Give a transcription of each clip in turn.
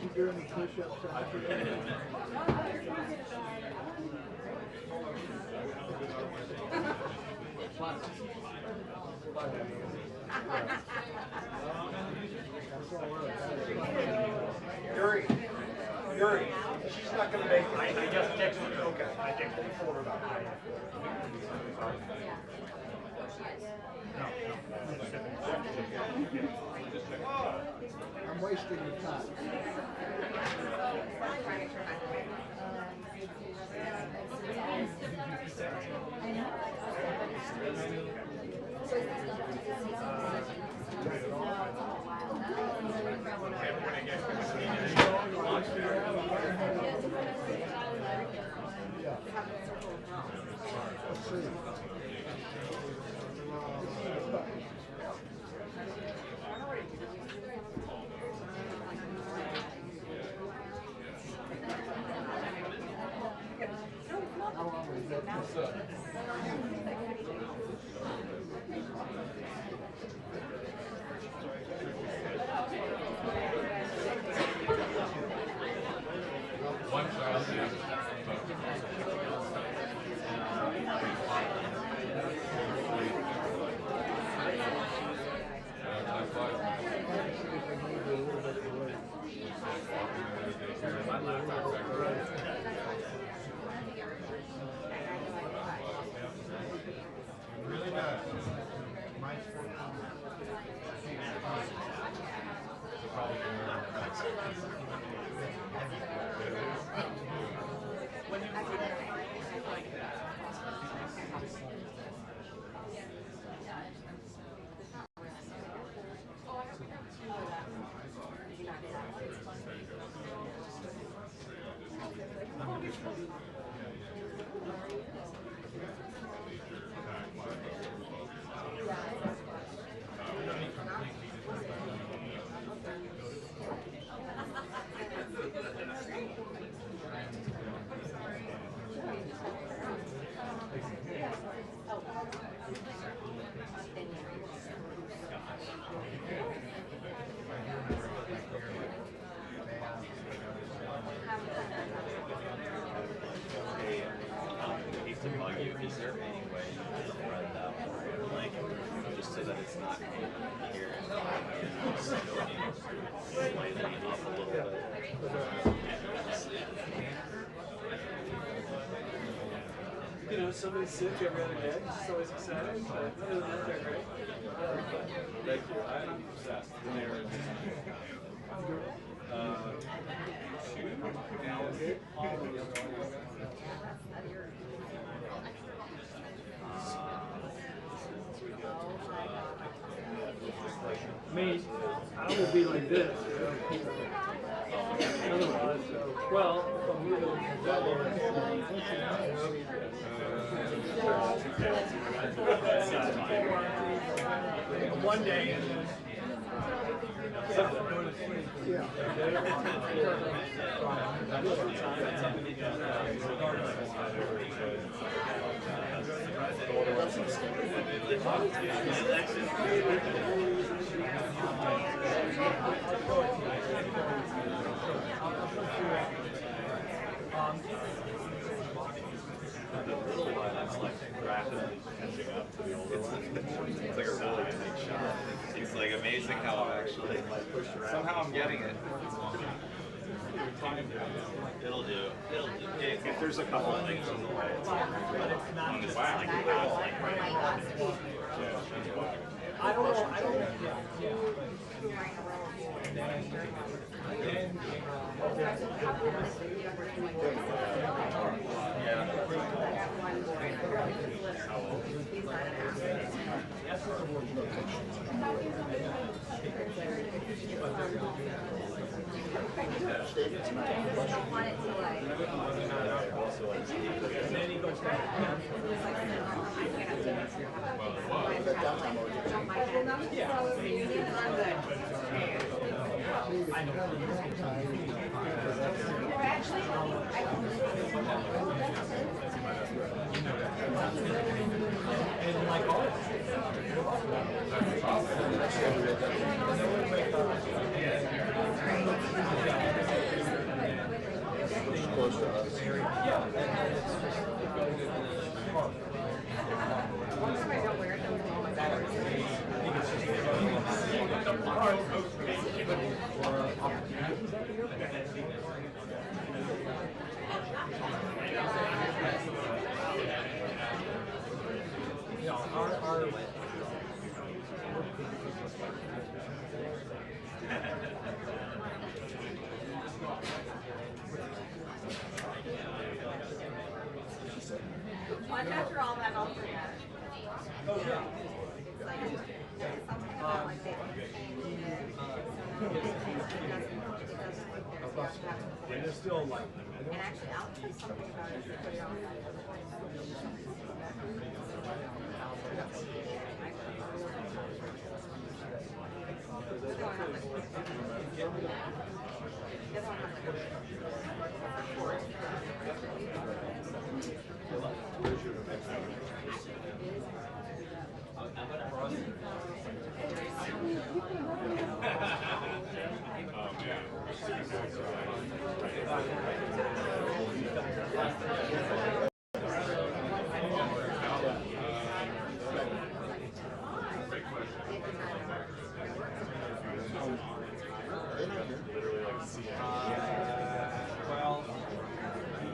you do any push-ups after that? Yuri, she's not going to make it. I just texted her. Okay. I texted her for about I'm wasting your time. Let's see. How long was that? Really bad. Mine's 14. To bug you, is there any way you can spread that more, like, just so that it's not here and slightly up a little bit? You know, somebody's sick every other day. It's always exciting. But other than that, they're great. Thank you. I'm obsessed. Me, I will be like this. Otherwise, well, One day. Yeah. The little one is like rapidly catching up to the older one. It's like a really unique shot. It's like amazing how I'm actually somehow I'm getting it. It'll do. It'll do. If there's a couple of things in the way, it's like, wow. I don't know. Close to us. After all that, I'll forget. Oh, yeah. Like, something about like they And they're still like, and actually, I'll tell you something about it. If you put it on. well,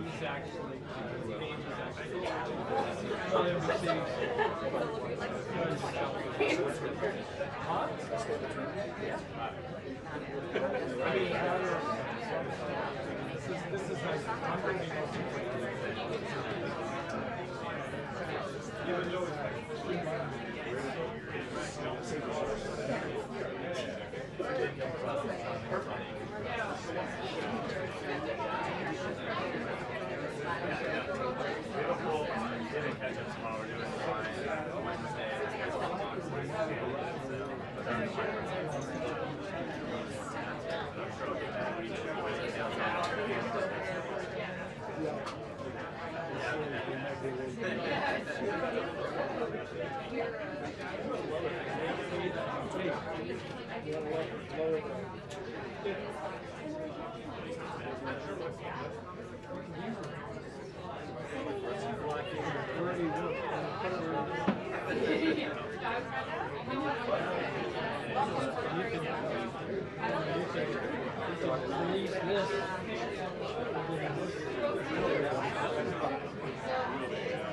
he's actually, I mean, this is like, I'm going to be even though it's like 3 months.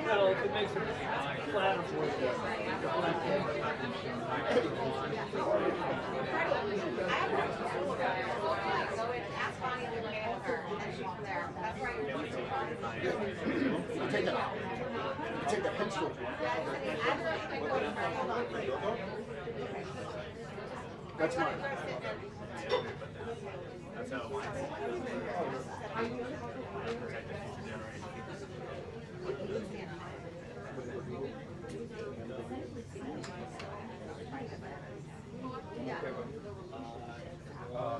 Well, if it makes it flat for you. Take that pencil. That's mine. That's how it winds.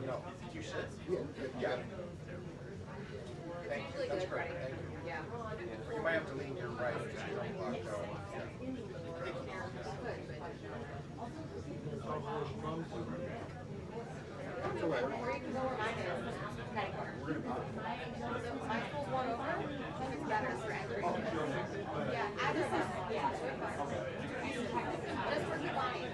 No. You should. Yeah. Thank you. That's great. Thank you. Yeah. You might have to lean your right. Because you don't block out. It's all right. Or you can go where mine is. Patty corner. So my school's one over. It's better for every. Yeah, I just, yeah. Just for Kewanee.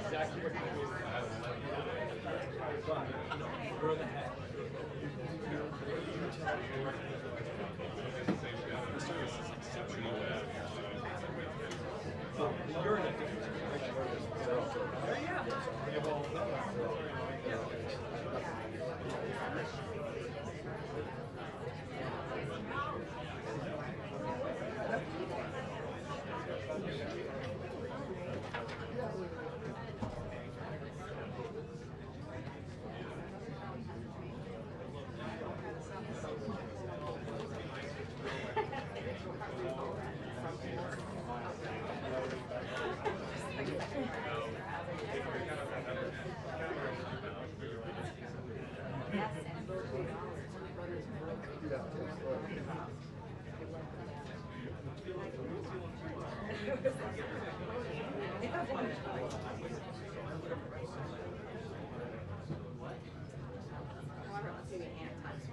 Exactly what you mean. We're the head. You're in a different situation. However, let's do the hand touch.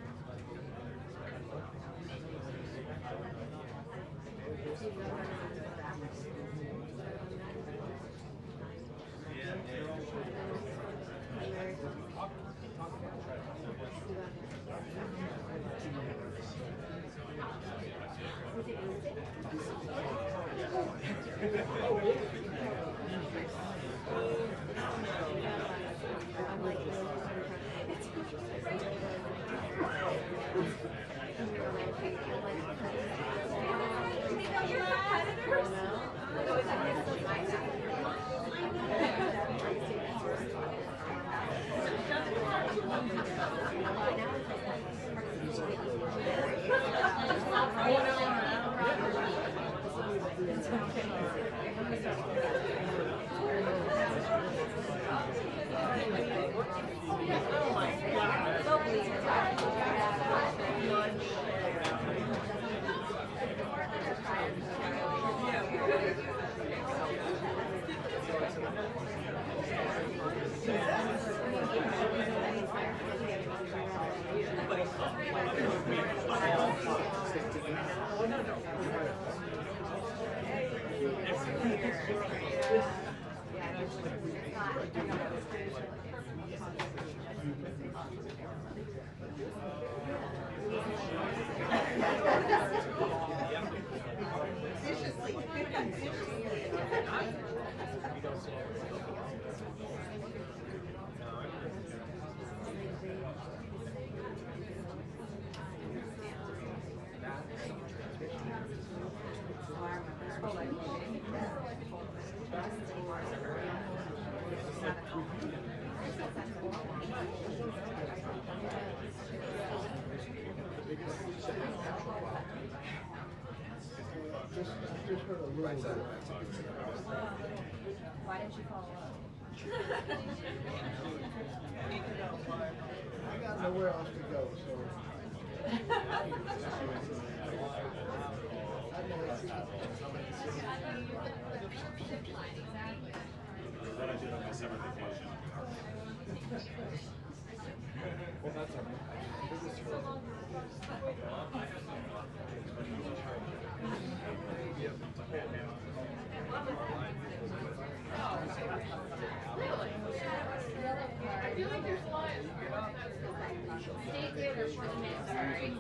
Just heard a little bit. Why didn't you follow up? I got nowhere else to go, so. What I did on my summer vacation. Well, that's all right. I feel like there's a lot. Stay clear, there's 40 minutes, sorry.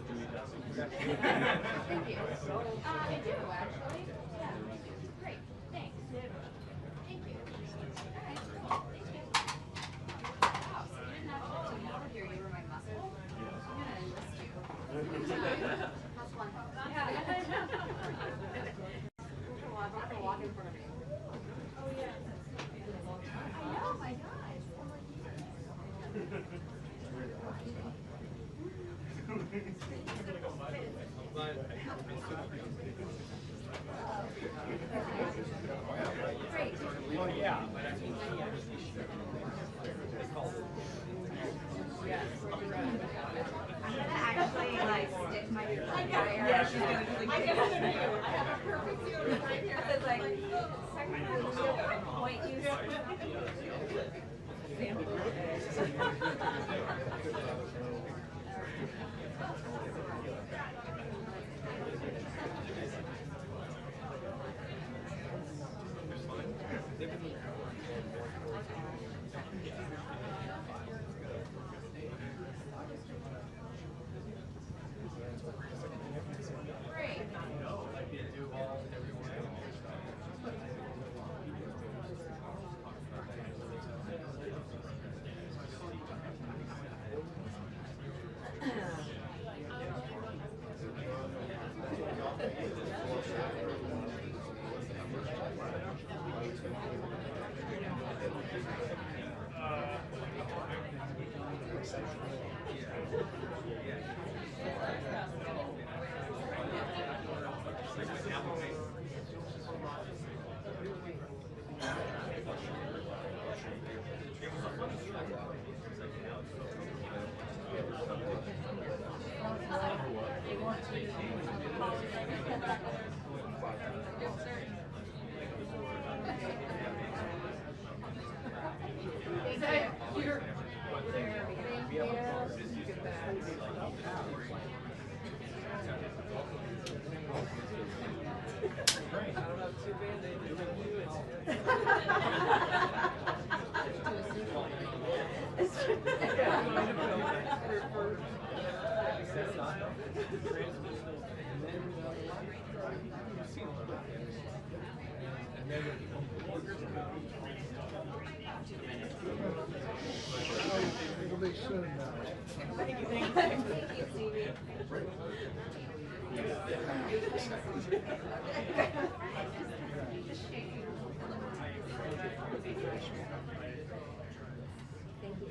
Thank you. I do, actually. Yeah. Great, thanks. Thank you. All right, cool. Thank you. Wow, so you didn't have to come over here, you were my muscle. I'm gonna enlist you. How's one? Yeah. Well, I'm not gonna walk in front of me. Oh, yeah. I know, my gosh. Great. Well, yeah, but I mean, I'm gonna actually like stick my foot in your ear. Yeah, she's gonna I have a perfect view right here. It's like, second time she'll point you. It'll be soon now. Thank you, Stevie. Thank you.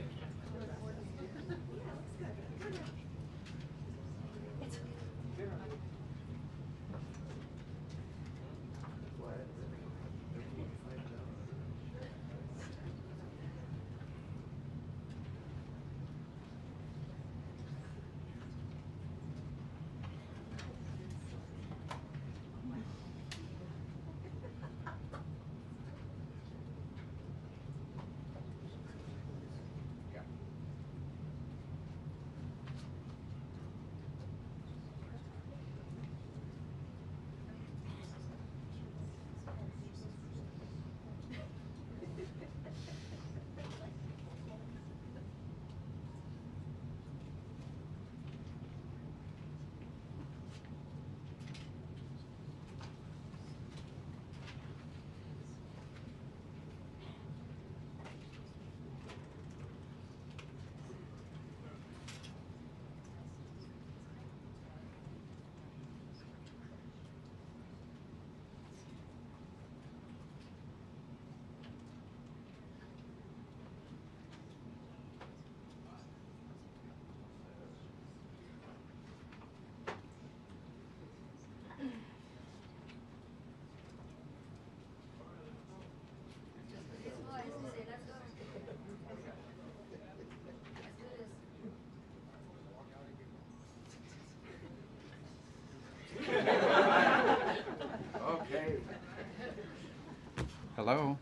Hello.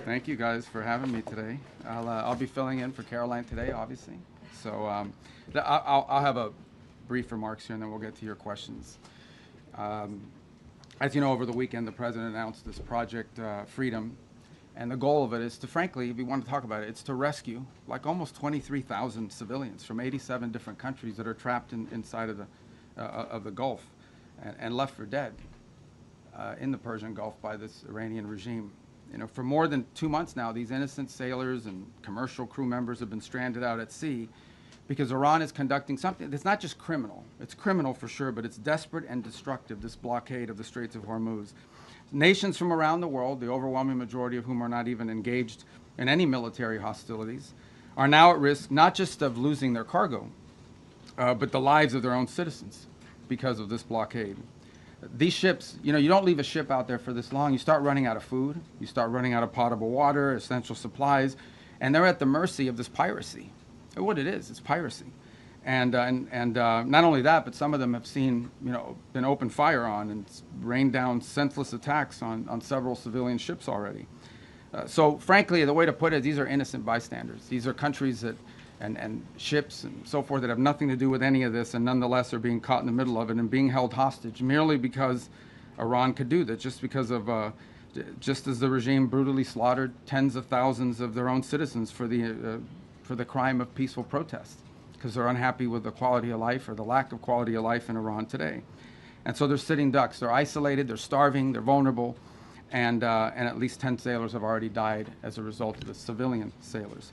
Thank you guys for having me today. I'll be filling in for Caroline today, obviously. So I'll have a brief remarks here, and then we'll get to your questions. As you know, over the weekend, the president announced this Project Freedom, and the goal of it is to, frankly, if you want to talk about it, it's to rescue like almost 23,000 civilians from 87 different countries that are trapped inside of the Gulf and left for dead in the Persian Gulf by this Iranian regime. You know, for more than 2 months now, these innocent sailors and commercial crew members have been stranded out at sea because Iran is conducting something that's not just criminal. It's criminal for sure, but it's desperate and destructive, this blockade of the Straits of Hormuz. Nations from around the world, the overwhelming majority of whom are not even engaged in any military hostilities, are now at risk not just of losing their cargo, but the lives of their own citizens because of this blockade. These ships, you know, you don't leave a ship out there for this long. You start running out of food. You start running out of potable water, essential supplies, and they're at the mercy of this piracy. What it is, it's piracy. And not only that, but some of them have seen, you know, been opened fire on and rained down senseless attacks on several civilian ships already. So frankly, the way to put it, these are innocent bystanders. These are countries that, and ships and so forth that have nothing to do with any of this, and nonetheless are being caught in the middle of it and being held hostage merely because Iran could do that, just because of, just as the regime brutally slaughtered tens of thousands of their own citizens for the crime of peaceful protest, because they're unhappy with the quality of life or the lack of quality of life in Iran today. And so they're sitting ducks. They're isolated, they're starving, they're vulnerable, and at least 10 sailors have already died as a result of the civilian sailors.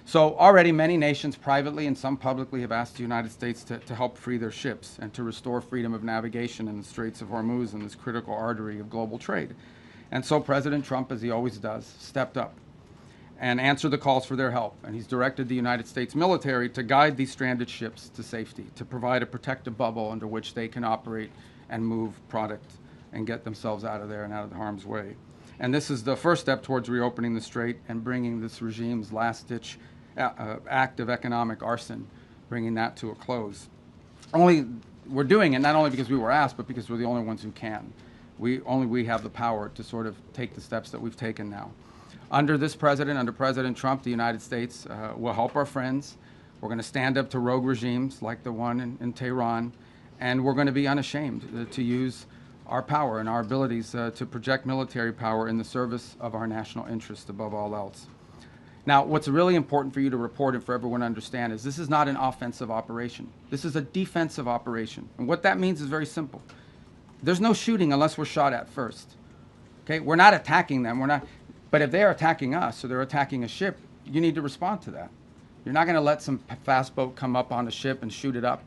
So already many nations privately and some publicly have asked the United States to help free their ships and to restore freedom of navigation in the Straits of Hormuz and this critical artery of global trade. And so President Trump, as he always does, stepped up and answered the calls for their help. And he's directed the United States military to guide these stranded ships to safety, to provide a protective bubble under which they can operate and move product and get themselves out of there and out of harm's way. And this is the first step towards reopening the strait and bringing this regime's last-ditch act of economic arson, bringing that to a close. We're doing it not only because we were asked, but because we're the only ones who can. Only we have the power to sort of take the steps that we've taken now. Under this president, under President Trump, the United States will help our friends. We're going to stand up to rogue regimes like the one in Tehran, and we're going to be unashamed to use our power and our abilities to project military power in the service of our national interest above all else. Now, what's really important for you to report and for everyone to understand is this is not an offensive operation. This is a defensive operation. And what that means is very simple. There's no shooting unless we're shot at first. Okay? We're not attacking them. But if they're attacking us or they're attacking a ship, you need to respond to that. You're not going to let some fast boat come up on a ship and shoot it up.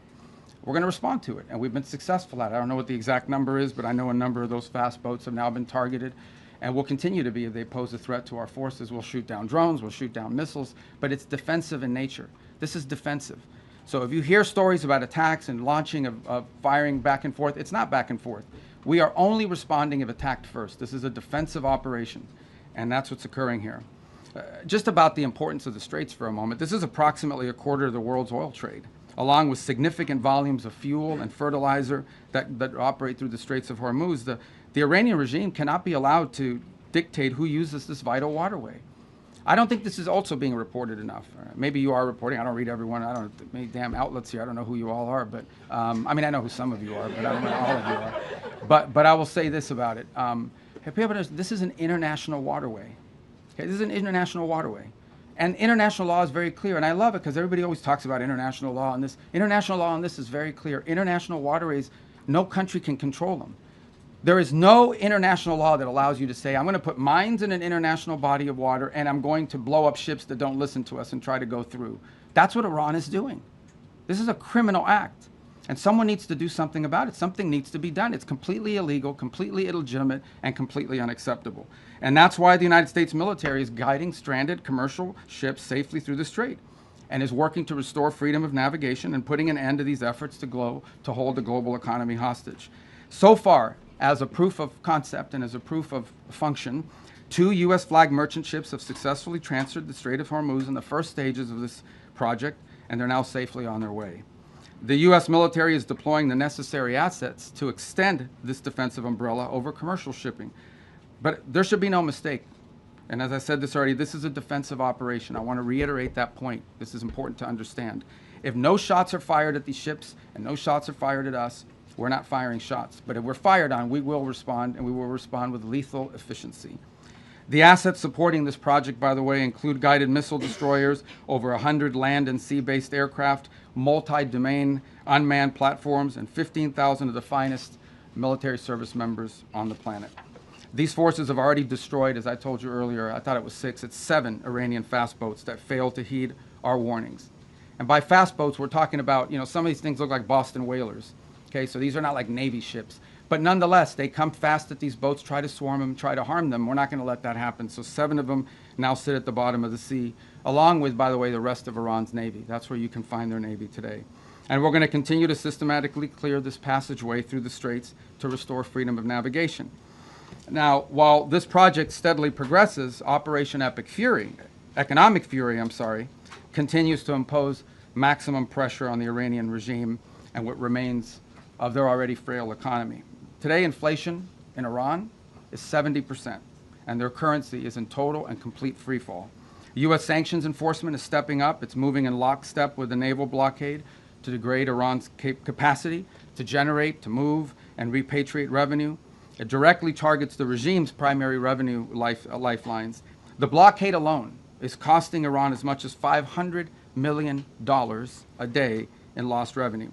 We're going to respond to it, and we've been successful at it. I don't know what the exact number is, but I know a number of those fast boats have now been targeted, and will continue to be if they pose a threat to our forces. We'll shoot down drones, we'll shoot down missiles, but it's defensive in nature. This is defensive. So if you hear stories about attacks and launching of firing back and forth, it's not back and forth. We are only responding if attacked first. This is a defensive operation, and that's what's occurring here. Just about the importance of the Straits for a moment. This is approximately a quarter of the world's oil trade, along with significant volumes of fuel and fertilizer that operate through the Straits of Hormuz. The Iranian regime cannot be allowed to dictate who uses this vital waterway. I don't think this is also being reported enough. Maybe you are reporting. I don't read everyone. I don't know many damn outlets here. I don't know who you all are, but I mean, I know who some of you are, but I don't know all of you are. But I will say this about it. This is an international waterway. Okay, this is an international waterway. And international law is very clear, and I love it because everybody always talks about international law, and this international law on this is very clear. International waterways, no country can control them. There is no international law that allows you to say, I'm going to put mines in an international body of water, and I'm going to blow up ships that don't listen to us and try to go through. That's what Iran is doing. This is a criminal act. And someone needs to do something about it. Something needs to be done. It's completely illegal, completely illegitimate, and completely unacceptable. And that's why the United States military is guiding stranded commercial ships safely through the strait and is working to restore freedom of navigation and putting an end to these efforts to hold the global economy hostage. So far, as a proof of concept and as a proof of function, 2 U.S. flag merchant ships have successfully transferred the Strait of Hormuz in the first stages of this project, and they're now safely on their way. The U.S. military is deploying the necessary assets to extend this defensive umbrella over commercial shipping. But there should be no mistake. And as I said this already, this is a defensive operation. I want to reiterate that point. This is important to understand. If no shots are fired at these ships and no shots are fired at us, we're not firing shots. But if we're fired on, we will respond, and we will respond with lethal efficiency. The assets supporting this project, by the way, include guided missile destroyers, over 100 land and sea-based aircraft, multi-domain unmanned platforms, and 15,000 of the finest military service members on the planet. These forces have already destroyed, as I told you earlier, I thought it was 6, it's 7 Iranian fast boats that failed to heed our warnings. And by fast boats, we're talking about, some of these things look like Boston whalers. Okay, so these are not like Navy ships. But nonetheless, they come fast at these boats, try to swarm them, try to harm them. We're not going to let that happen. So 7 of them now sit at the bottom of the sea, along with, by the way, the rest of Iran's Navy. That's where you can find their Navy today. And we're going to continue to systematically clear this passageway through the straits to restore freedom of navigation. Now, while this project steadily progresses, Operation Economic Fury, continues to impose maximum pressure on the Iranian regime and what remains of their already frail economy. Today, inflation in Iran is 70%, and their currency is in total and complete freefall. U.S. sanctions enforcement is stepping up. It's moving in lockstep with the naval blockade to degrade Iran's capacity to generate, to move, and repatriate revenue. It directly targets the regime's primary revenue lifelines. The blockade alone is costing Iran as much as $500 million a day in lost revenue.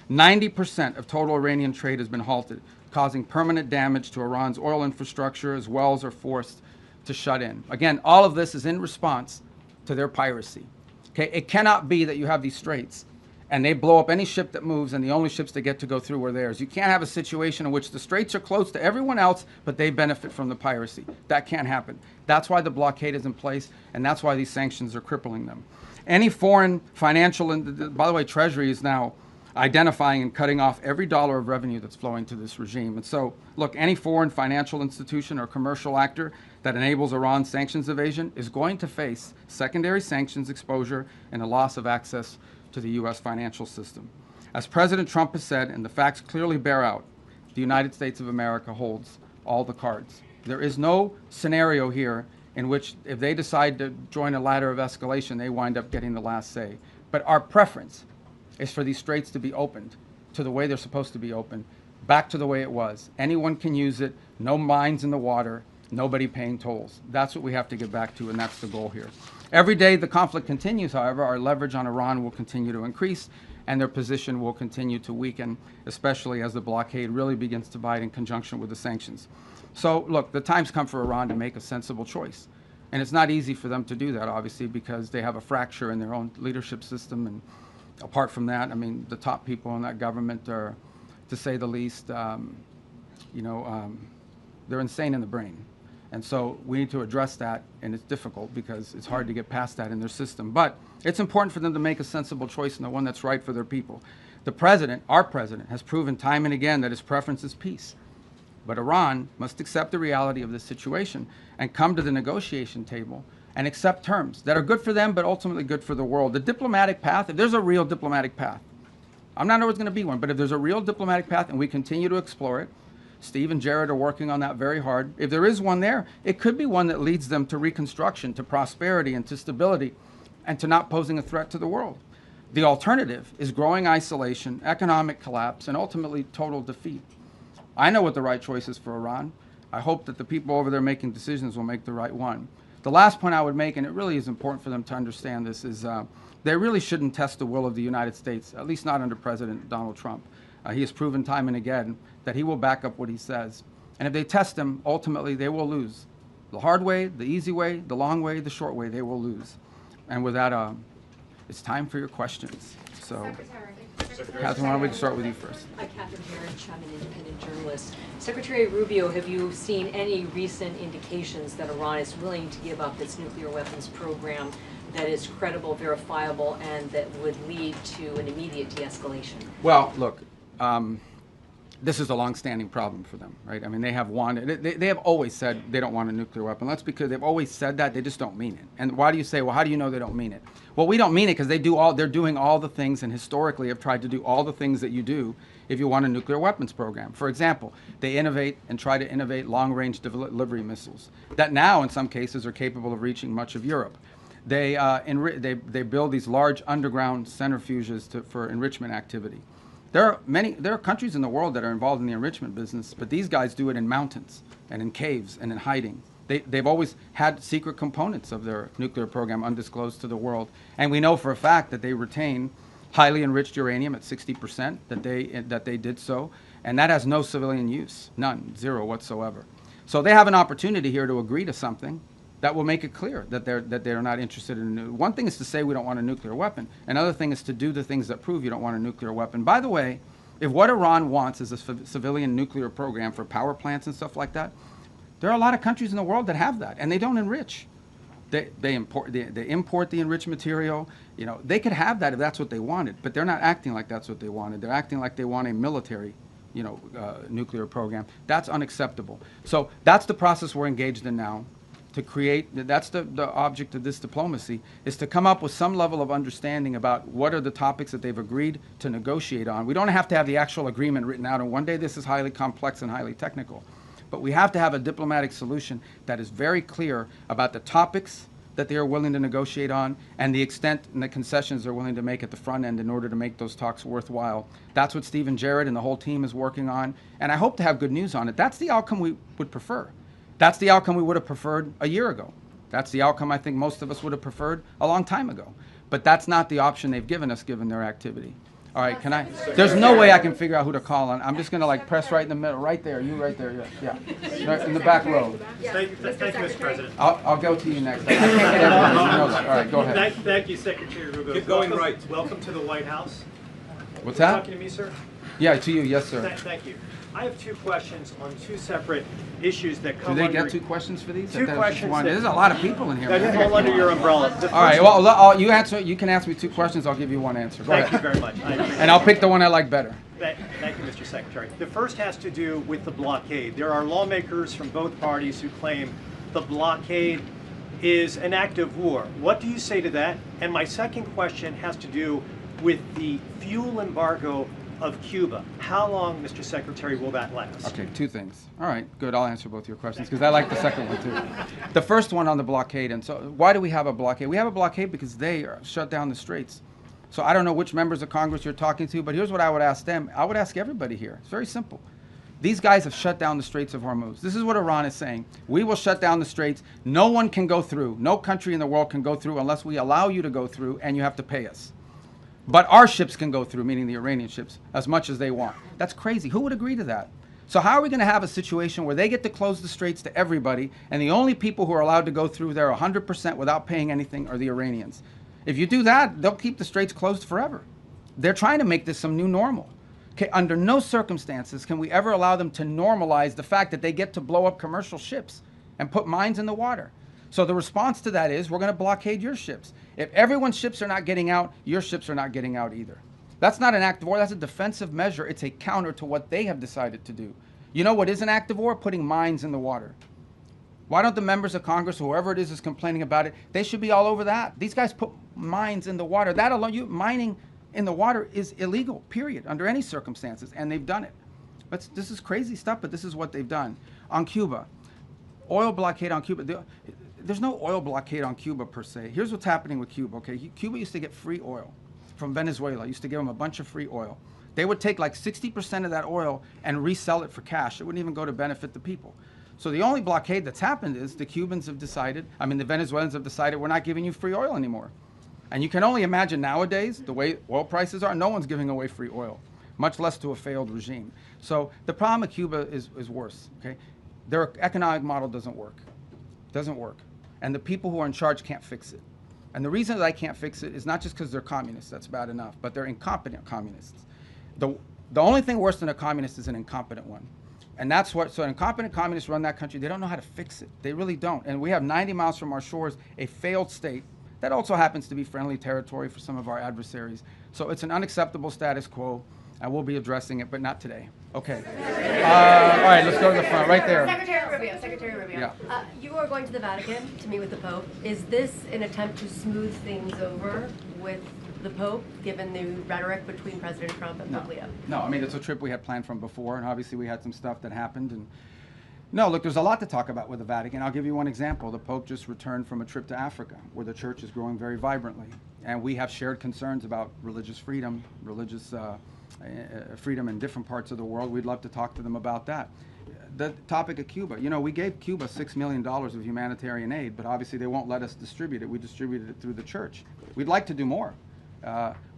90% of total Iranian trade has been halted, causing permanent damage to Iran's oil infrastructure as wells are forced to shut in. Again, all of this is in response to their piracy. Okay, it cannot be that you have these straits and they blow up any ship that moves and the only ships that get to go through are theirs. You can't have a situation in which the straits are closed to everyone else, but they benefit from the piracy. That can't happen. That's why the blockade is in place, and that's why these sanctions are crippling them. Any foreign financial, and by the way, Treasury is now identifying and cutting off every dollar of revenue that's flowing to this regime. And so, look, any foreign financial institution or commercial actor that enables Iran's sanctions evasion is going to face secondary sanctions exposure and a loss of access to the U.S. financial system. As President Trump has said, and the facts clearly bear out, the United States of America holds all the cards. There is no scenario here in which if they decide to join a ladder of escalation, they wind up getting the last say. But our preference is for these straits to be opened to the way they're supposed to be opened, back to the way it was. Anyone can use it, no mines in the water, nobody paying tolls. That's what we have to get back to, and that's the goal here. Every day the conflict continues, however, our leverage on Iran will continue to increase, and their position will continue to weaken, especially as the blockade really begins to bite in conjunction with the sanctions. So, look, the time's come for Iran to make a sensible choice. And it's not easy for them to do that, obviously, because they have a fracture in their own leadership system. And apart from that, I mean, the top people in that government are, to say the least, they're insane in the brain. And so we need to address that, and it's difficult because it's hard to get past that in their system. But it's important for them to make a sensible choice and the one that's right for their people. The president, our president, has proven time and again that his preference is peace. But Iran must accept the reality of this situation and come to the negotiation table and accept terms that are good for them, but ultimately good for the world. The diplomatic path, if there's a real diplomatic path, I'm not sure there's going to be one, but if there's a real diplomatic path and we continue to explore it, Steve and Jared are working on that very hard. If there is one there, it could be one that leads them to reconstruction, to prosperity, and to stability, and to not posing a threat to the world. The alternative is growing isolation, economic collapse, and ultimately total defeat. I know what the right choice is for Iran. I hope that the people over there making decisions will make the right one. The last point I would make, and it really is important for them to understand this, is they really shouldn't test the will of the United States, at least not under President Donald Trump. He has proven time and again that he will back up what he says. And if they test him, ultimately they will lose. The hard way, the easy way, the long way, the short way, they will lose. And with that, it's time for your questions. So, Catherine, why don't we start with you first? Hi, Catherine Herridge. I'm an independent journalist. Secretary Rubio, have you seen any recent indications that Iran is willing to give up its nuclear weapons program that is credible, verifiable, and that would lead to an immediate de-escalation? Well, look, this is a long-standing problem for them, right? I mean, they have wanted, they have always said they don't want a nuclear weapon. That's because they've always said that, they just don't mean it. And why do you say, well, how do you know they don't mean it? Well, we don't mean it because they're doing all the things, and historically have tried to do all the things that you do if you want a nuclear weapons program. For example, they innovate and try to innovate long-range delivery missiles that now, in some cases, are capable of reaching much of Europe. They build these large underground centrifuges for enrichment activity. There are countries in the world that are involved in the enrichment business, but these guys do it in mountains and in caves and in hiding. They've always had secret components of their nuclear program undisclosed to the world. And we know for a fact that they retain highly enriched uranium at 60%, that they did so. And that has no civilian use, none, zero whatsoever. So they have an opportunity here to agree to something that will make it clear that they're not interested in a one thing is to say we don't want a nuclear weapon. Another thing is to do the things that prove you don't want a nuclear weapon. By the way, if what Iran wants is a civilian nuclear program for power plants and stuff like that, there are a lot of countries in the world that have that, and they don't enrich. They import the enriched material. You know, they could have that if that's what they wanted, but they're not acting like that's what they wanted. They're acting like they want a military, nuclear program. That's unacceptable. So that's the process we're engaged in now. To create, that's the object of this diplomacy, is to come up with some level of understanding about what are the topics that they've agreed to negotiate on. We don't have to have the actual agreement written out, and one day this is highly complex and highly technical. But we have to have a diplomatic solution that is very clear about the topics that they are willing to negotiate on and the extent and the concessions they're willing to make at the front end in order to make those talks worthwhile. That's what Steve and Jared and the whole team is working on, and I hope to have good news on it. That's the outcome we would prefer. That's the outcome we would have preferred a year ago. That's the outcome I think most of us would have preferred a long time ago. But that's not the option they've given us given their activity. All right, there's no way I can figure out who to call on. I'm just going to press right in the middle, right there, you right there, yeah. Right in the back row. Thank you, Mr. President. I'll go to you next. I can't get everybody. You know that. All right, go ahead. Thank you, Secretary Rubio. Keep going right. Welcome to the White House. What's You're that? talking to me, sir? Yeah, to you, yes, sir. Thank you. I have two questions on two separate issues that come Do they under... get two questions for these? Two questions. There's a lot of people in here. That fall under your umbrella. All right, well, you can ask me two questions. I'll give you one answer. Go ahead. Thank you very much. And I'll pick the one I like better. Thank you, Mr. Secretary. The first has to do with the blockade. There are lawmakers from both parties who claim the blockade is an act of war. What do you say to that? And my second question has to do with the fuel embargo of Cuba. How long, Mr. Secretary, will that last? Okay, two things. All right, good. I'll answer both your questions because I like the second one too. The first one on the blockade. And so why do we have a blockade? We have a blockade because they shut down the straits. So I don't know which members of Congress you're talking to, but here's what I would ask them. I would ask everybody here. It's very simple. These guys have shut down the Straits of Hormuz. This is what Iran is saying. We will shut down the straits. No one can go through. No country in the world can go through unless we allow you to go through, and you have to pay us. But our ships can go through, meaning the Iranian ships, as much as they want. That's crazy. Who would agree to that? So how are we going to have a situation where they get to close the straits to everybody, and the only people who are allowed to go through there 100% without paying anything are the Iranians? If you do that, they'll keep the straits closed forever. They're trying to make this some new normal. Okay, under no circumstances can we ever allow them to normalize the fact that they get to blow up commercial ships and put mines in the water. So the response to that is we're going to blockade your ships. If everyone's ships are not getting out, your ships are not getting out either. That's not an act of war. That's a defensive measure. It's a counter to what they have decided to do. You know what is an act of war? Putting mines in the water. Why don't the members of Congress, whoever it is complaining about it, they should be all over that. These guys put mines in the water. That alone, mining in the water is illegal, period, under any circumstances, and they've done it. But this is crazy stuff, but this is what they've done. On Cuba, oil blockade on Cuba. There's no oil blockade on Cuba per se. Here's what's happening with Cuba, okay? Cuba used to get free oil from Venezuela. Used to give them a bunch of free oil. They would take like 60% of that oil and resell it for cash. It wouldn't even go to benefit the people. So the only blockade that's happened is the Cubans have decided, the Venezuelans have decided we're not giving you free oil anymore. And you can only imagine nowadays, the way oil prices are, no one's giving away free oil, much less to a failed regime. So the problem with Cuba is worse, okay? Their economic model doesn't work. Doesn't work. And the people who are in charge can't fix it. And the reason that I can't fix it is not just because they're communists, that's bad enough, but they're incompetent communists. The only thing worse than a communist is an incompetent one. And that's what, so incompetent communists run that country. They don't know how to fix it. They really don't. And we have 90 miles from our shores, a failed state that also happens to be friendly territory for some of our adversaries. So it's an unacceptable status quo, and we'll be addressing it, but not today. Okay. All right, let's go to the front, right there. Secretary Rubio. Yeah. You are going to the Vatican to meet with the Pope. Is this an attempt to smooth things over with the Pope, given the rhetoric between President Trump and Pope Leo? No, it's a trip we had planned from before, and obviously we had some stuff that happened. And no, look, there's a lot to talk about with the Vatican. I'll give you one example. The Pope just returned from a trip to Africa, where the church is growing very vibrantly. And we have shared concerns about religious freedom, freedom in different parts of the world. We'd love to talk to them about that. The topic of Cuba, we gave Cuba $6 million of humanitarian aid, but obviously they won't let us distribute it. We distributed it through the church. We'd like to do more.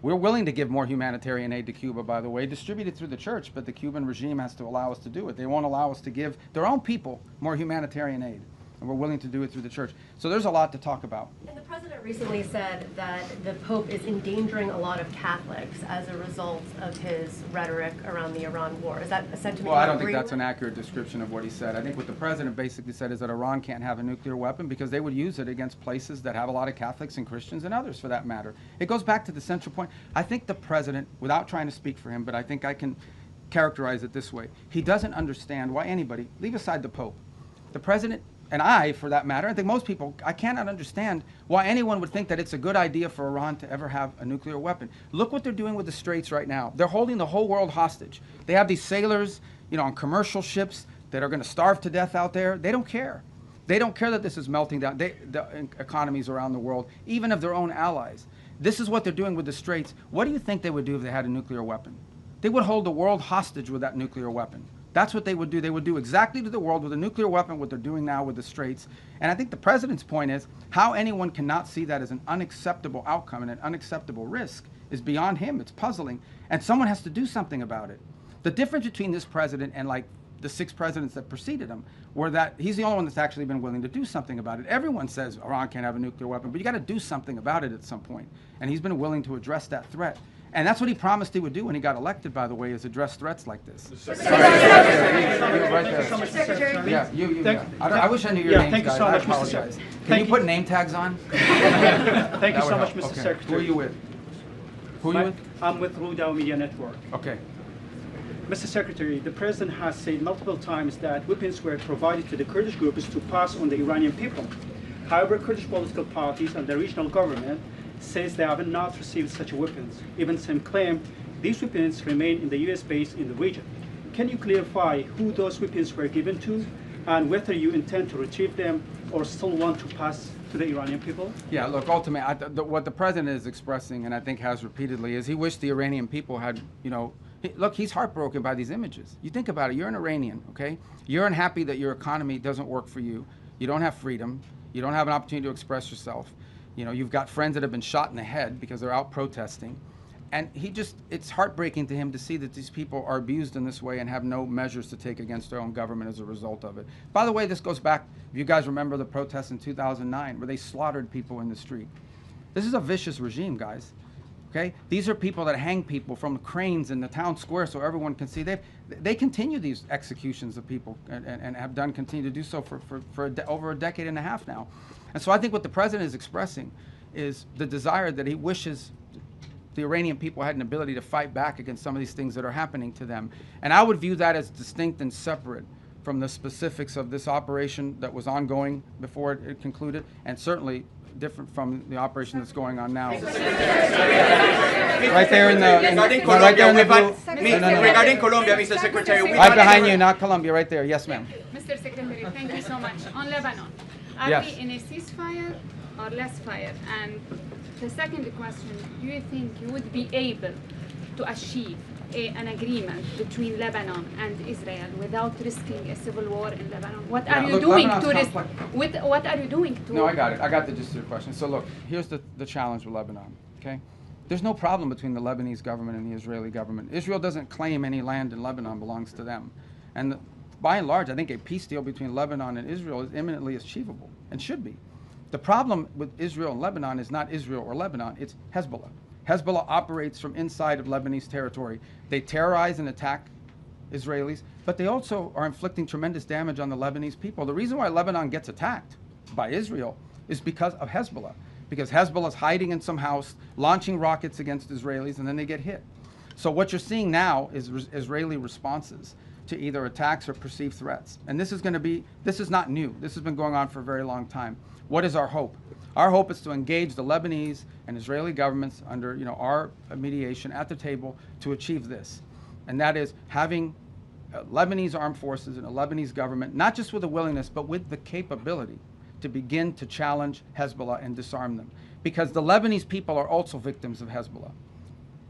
We're willing to give more humanitarian aid to Cuba, by the way, distributed through the church, but the Cuban regime has to allow us to do it. They won't allow us to give their own people more humanitarian aid, and we're willing to do it through the church. So there's a lot to talk about. And the president recently said that the Pope is endangering a lot of Catholics as a result of his rhetoric around the Iran war. Is that a sentiment? Well, I don't think that's an accurate description of what he said. I think what the president basically said is that Iran can't have a nuclear weapon because they would use it against places that have a lot of Catholics and Christians and others for that matter. It goes back to the central point. I think the president, without trying to speak for him, but I think I can characterize it this way. He doesn't understand why anybody, leave aside the Pope, the president, and I, for that matter, I think most people, I cannot understand why anyone would think that it's a good idea for Iran to ever have a nuclear weapon. Look what they're doing with the Straits right now. They're holding the whole world hostage. They have these sailors, on commercial ships that are going to starve to death out there. They don't care. They don't care that this is melting down the economies around the world, even of their own allies. This is what they're doing with the Straits. What do you think they would do if they had a nuclear weapon? They would hold the world hostage with that nuclear weapon. That's what they would do. They would do exactly to the world with a nuclear weapon what they're doing now with the Straits. And I think the president's point is how anyone cannot see that as an unacceptable outcome and an unacceptable risk is beyond him. It's puzzling. And someone has to do something about it. The difference between this president and like the 6 presidents that preceded him were that he's the only one that's actually been willing to do something about it. Everyone says Iran can't have a nuclear weapon, but you got to do something about it at some point. And he's been willing to address that threat. And that's what he promised he would do when he got elected, by the way, is address threats like this. I wish I knew your names, thank you guys. so I much, apologize. Mr. Can you put name tags on? Thank you so much, Mr. Okay. Secretary. Who are you with? Who are you with? I'm with Rudao Media Network. Okay. Mr. Secretary, the President has said multiple times that weapons were provided to the Kurdish groups to pass on the Iranian people. However, Kurdish political parties and the regional government says they have not received such weapons. Even some claim these weapons remain in the U.S. base in the region. Can you clarify who those weapons were given to and whether you intend to retrieve them or still want to pass to the Iranian people? Yeah, look, ultimately, what the president is expressing, and I think has repeatedly, is he wished the Iranian people had, you know, look, he's heartbroken by these images. You think about it, you're an Iranian, okay? You're unhappy that your economy doesn't work for you. You don't have freedom. You don't have an opportunity to express yourself. You know, you've got friends that have been shot in the head because they're out protesting. And it's heartbreaking to him to see that these people are abused in this way and have no measures to take against their own government as a result of it. By the way, this goes back, if you guys remember the protests in 2009 where they slaughtered people in the street. This is a vicious regime, guys. Okay? These are people that hang people from the cranes in the town square so everyone can see. They continue these executions of people and have continue to do so for over a decade and a half now. And so I think what the president is expressing is the desire that he wishes the Iranian people had an ability to fight back against some of these things that are happening to them. And I would view that as distinct and separate from the specifics of this operation that was ongoing before it concluded, and certainly different from the operation that's going on now. Right there in the... Regarding Colombia, Mr. Secretary... Right behind you, not Colombia, right there. Yes, ma'am. Mr. Secretary, thank you so much. On Lebanon, are Yes. we in a ceasefire or less fire? And the second question, do you think you would be able to achieve an agreement between Lebanon and Israel without risking a civil war in Lebanon? What are you doing to risk? What are you doing to? No, I got it. I got the gist of your question. So look, here's the challenge with Lebanon. Okay, there's no problem between the Lebanese government and the Israeli government. Israel doesn't claim any land in Lebanon belongs to them, and by and large, I think a peace deal between Lebanon and Israel is imminently achievable and should be. The problem with Israel and Lebanon is not Israel or Lebanon, it's Hezbollah. Hezbollah operates from inside of Lebanese territory. They terrorize and attack Israelis, but they also are inflicting tremendous damage on the Lebanese people. The reason why Lebanon gets attacked by Israel is because of Hezbollah, because Hezbollah is hiding in some house, launching rockets against Israelis, and then they get hit. So what you're seeing now is Israeli responses to either attacks or perceived threats. And this is not new. This has been going on for a very long time. What is our hope? Our hope is to engage the Lebanese and Israeli governments under our mediation at the table to achieve this. And that is having Lebanese armed forces and a Lebanese government, not just with a willingness, but with the capability to begin to challenge Hezbollah and disarm them. Because the Lebanese people are also victims of Hezbollah.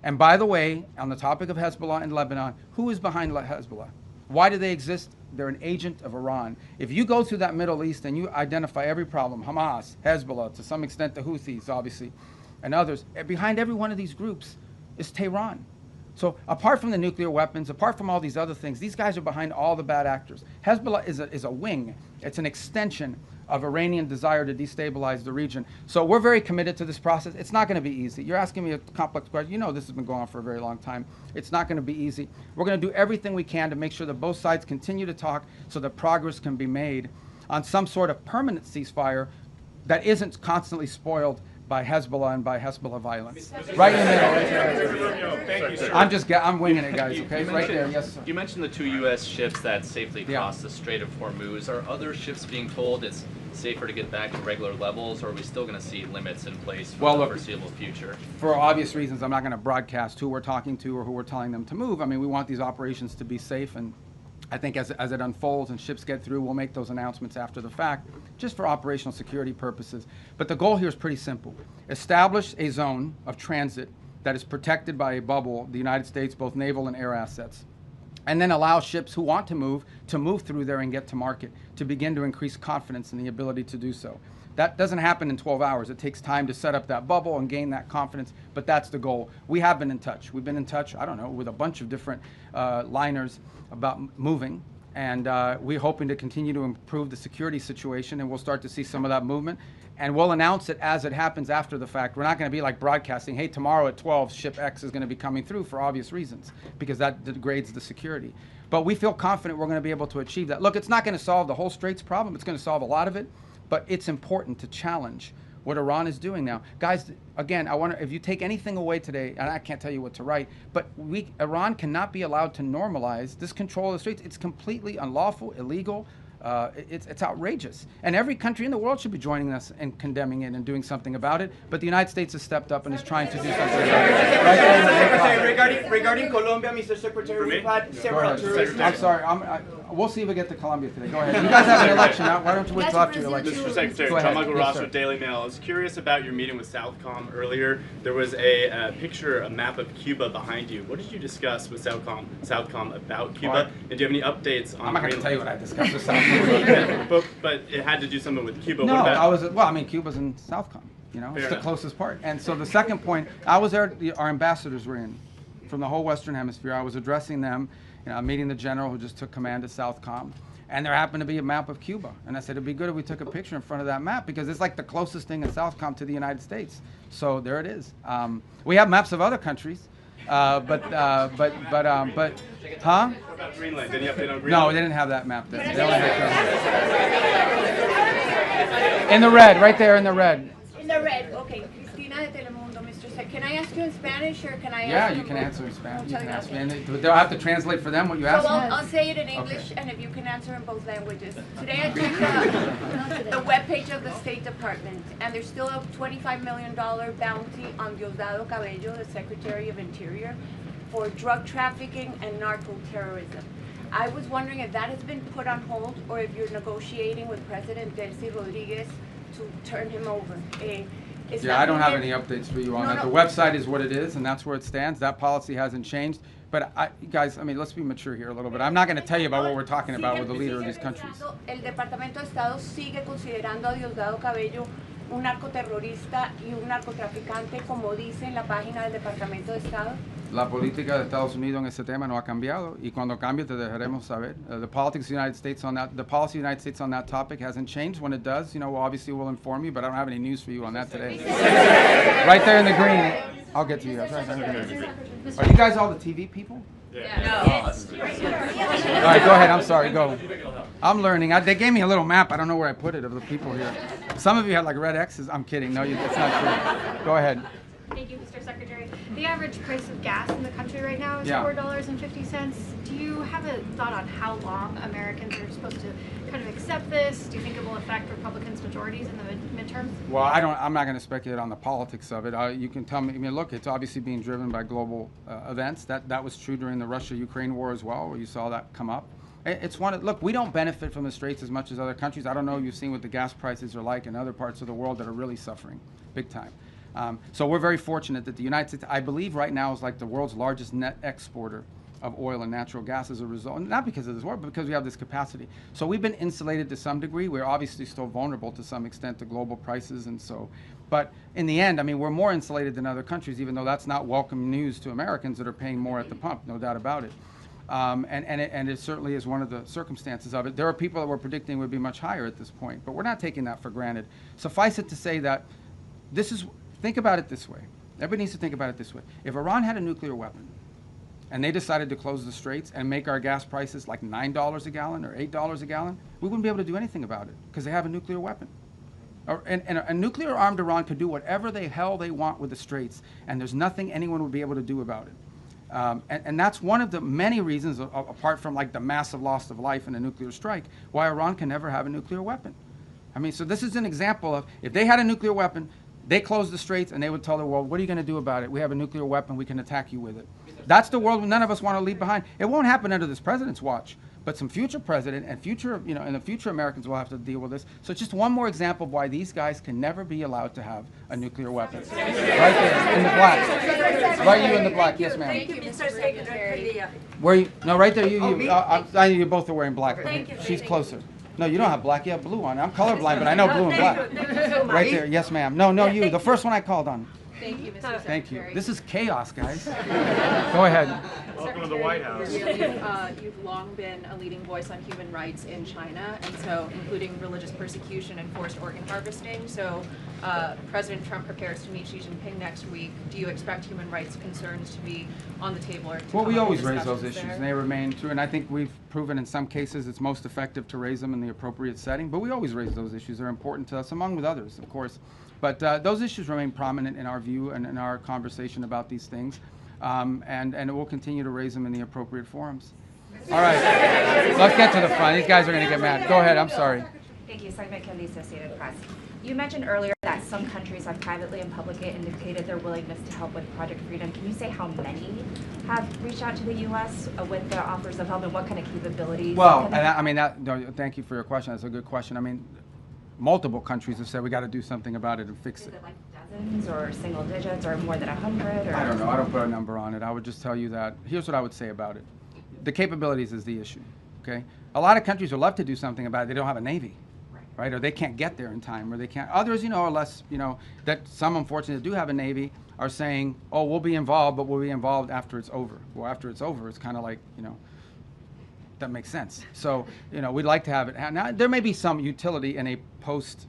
And by the way, on the topic of Hezbollah in Lebanon, who is behind Hezbollah? Why do they exist? They're an agent of Iran. If you go through that Middle East and you identify every problem, Hamas, Hezbollah, to some extent the Houthis, obviously, and others, behind every one of these groups is Tehran. So apart from the nuclear weapons, apart from all these other things, these guys are behind all the bad actors. Hezbollah is a wing. It's an extension of Iranian desire to destabilize the region. So we're very committed to this process. It's not going to be easy. You're asking me a complex question. You know this has been going on for a very long time. It's not going to be easy. We're going to do everything we can to make sure that both sides continue to talk so that progress can be made on some sort of permanent ceasefire that isn't constantly spoiled by Hezbollah and by Hezbollah violence. Right in the middle. Thank you, sir. I'm winging it, guys, okay? Right there, yes, sir. You mentioned the 2 U.S. ships that safely crossed the Strait of Hormuz. Are other ships being told it's safer to get back to regular levels, or are we still going to see limits in place for the foreseeable future? For obvious reasons, I'm not going to broadcast who we're talking to or who we're telling them to move. I mean, we want these operations to be safe, and I think as it unfolds and ships get through, we'll make those announcements after the fact, just for operational security purposes. But the goal here is pretty simple. Establish a zone of transit that is protected by a bubble, the United States, both naval and air assets, and then allow ships who want to move through there and get to market, to begin to increase confidence in the ability to do so. That doesn't happen in 12 hours. It takes time to set up that bubble and gain that confidence, but that's the goal. We have been in touch. We've been in touch, I don't know, with a bunch of different liners about moving, and we're hoping to continue to improve the security situation, and we'll start to see some of that movement, and we'll announce it as it happens after the fact. We're not going to be like broadcasting, hey, tomorrow at 12, ship X is going to be coming through, for obvious reasons, because that degrades the security. But we feel confident we're going to be able to achieve that. Look, it's not going to solve the whole Straits problem. It's going to solve a lot of it, but it's important to challenge what Iran is doing now. Guys, again, I wonder if you take anything away today, and I can't tell you what to write, but Iran cannot be allowed to normalize this control of the Straits. It's completely unlawful, illegal, It's outrageous. And every country in the world should be joining us and condemning it and doing something about it. But the United States has stepped up and is trying to do something about it. Right there. Regarding Colombia, Mr. Secretary, we've had several tourists. I'm sorry. We'll see if we get to Colombia today. Go ahead. You guys have an election. Why don't you wait till after your election? Mr. Secretary, John Michael Ross with Daily Mail. I was curious about your meeting with Southcom earlier. There was a picture, a map of Cuba behind you. What did you discuss with Southcom about Cuba? And do you have any updates on? I'm not going to tell you what I discussed with Southcom. but it had to do something with Cuba. No, what about? Cuba's in Southcom. You know, Fair it's the enough. closest part. And so the second point, I was there. Our ambassadors were in from the whole Western Hemisphere. I was addressing them. You know, meeting the general who just took command of Southcom. And there happened to be a map of Cuba. And I said, it'd be good if we took a picture in front of that map because it's like the closest thing in Southcom to the United States. So there it is. We have maps of other countries, huh? What about Greenland? Did you update on Greenland? No, they didn't have that map then. They only had in the red, right there in the red. In the red, okay. Cristina de Telemundo, Mr. Sec. Can I ask you in Spanish or can I ask Yeah, you you can answer in Spanish. You can ask me. Okay. And they'll have to translate for them what you ask So me. I'll say it in English, and if you can answer in both languages. Today I checked the webpage of the State Department, and there's still a $25 million bounty on Diosdado Cabello, the Secretary of Interior, for drug trafficking and narco-terrorism. I was wondering if that has been put on hold, or if you're negotiating with President Delcy Rodriguez to turn him over. Yeah, I don't have any updates for you on that. The website is what it is, and that's where it stands. That policy hasn't changed. But guys, I mean, let's be mature here a little bit. I'm not going to tell you about what we're talking about with the leader of these countries. El Departamento de Estado sigue considerando a Diosdado Cabello un narcoterrorista y un narcotraficante, como dice en la página del Departamento de Estado. La política de Estados Unidos en ese tema no ha cambiado, y cuando cambie te dejaremos saber. The politics of the United States on that, the policy of the United States on that topic hasn't changed. When it does, you know, obviously we'll inform you, but I don't have any news for you on that today. Right there in the green. I'll get to you guys. Are you guys all the TV people? Yeah. All right, go ahead. I'm sorry. Go. I'm learning. They gave me a little map. I don't know where I put it of the people here. Some of you had like red X's. I'm kidding. No, it's not true. Go ahead. Thank you, Mr. Secretary. The average price of gas in the country right now is $4.50. Do you have a thought on how long Americans are supposed to kind of accept this? Do you think it will affect Republicans' majorities in the midterms? Well, I'm not going to speculate on the politics of it. You can tell me. I mean, look, it's obviously being driven by global events. That was true during the Russia-Ukraine war as well, where you saw that come up. It's one. Look, we don't benefit from the straits as much as other countries. I don't know if you've seen what the gas prices are like in other parts of the world that are really suffering big time. So we're very fortunate that the United States, I believe right now, is like the world's largest net exporter of oil and natural gas as a result, not because of this war, but because we have this capacity. So we've been insulated to some degree. We're obviously still vulnerable to some extent to global prices, and so, but in the end, I mean, we're more insulated than other countries, even though that's not welcome news to Americans that are paying more at the pump, no doubt about it. And it certainly is one of the circumstances of it. There are people that were predicting would be much higher at this point, but we're not taking that for granted. Suffice it to say that this is, think about it this way. Everybody needs to think about it this way. If Iran had a nuclear weapon and they decided to close the straits and make our gas prices like $9 a gallon or $8 a gallon, we wouldn't be able to do anything about it because they have a nuclear weapon. And a nuclear-armed Iran could do whatever the hell they want with the straits, and there's nothing anyone would be able to do about it. And that's one of the many reasons, apart from like the massive loss of life in a nuclear strike, why Iran can never have a nuclear weapon. I mean, so this is an example of, if they had a nuclear weapon, they closed the straits and they would tell the world, what are you going to do about it? We have a nuclear weapon, we can attack you with it. That's the world none of us want to leave behind. It won't happen under this president's watch, but some future president and future, you know, in the future Americans will have to deal with this. So it's just one more example of why these guys can never be allowed to have a nuclear weapon. Right there, in the black. Right, you in the black, yes ma'am. Thank you, Mr. Secretary. Where you, no, right there, I know you both are wearing black. Thank you. She's closer. No, you don't have black, you have blue on. I'm colorblind, but I know blue and black. Thank you so much. Right there, yes ma'am. No, you, the first one I called on. Thank you, Mr. Secretary. Thank you. This is chaos, guys. Go ahead. Welcome to the White House. You've long been a leading voice on human rights in China, and so including religious persecution and forced organ harvesting. So President Trump prepares to meet Xi Jinping next week. Do you expect human rights concerns to be on the table? Or Well, we always raise those issues, and they remain true. And I think we've proven in some cases it's most effective to raise them in the appropriate setting. But we always raise those issues. They're important to us, among with others, of course. But those issues remain prominent in our view and in our conversation about these things. And we'll continue to raise them in the appropriate forums. All right, let's get to the front. These guys are going to get mad. Go ahead, I'm sorry. Thank you, Simon Kelly, Associated Press. You mentioned earlier that some countries have privately and publicly indicated their willingness to help with Project Freedom. Can you say how many have reached out to the U.S. With the offers of help and what kind of capabilities? Well, no, thank you for your question. That's a good question. I mean, multiple countries have said we got to do something about it and fix it. Is it like dozens or single digits or more than 100? Or? I don't know. I don't put a number on it. I would just tell you that here's what I would say about it. The capabilities is the issue. Okay, a lot of countries would love to do something about it. They don't have a navy. Right, or they can't get there in time, or they can't. Others, are less, that some unfortunately do have a Navy are saying, oh, we'll be involved, but we'll be involved after it's over. Well, after it's over, it's kind of like, that makes sense. So, we'd like to have it. Now, there may be some utility in a post,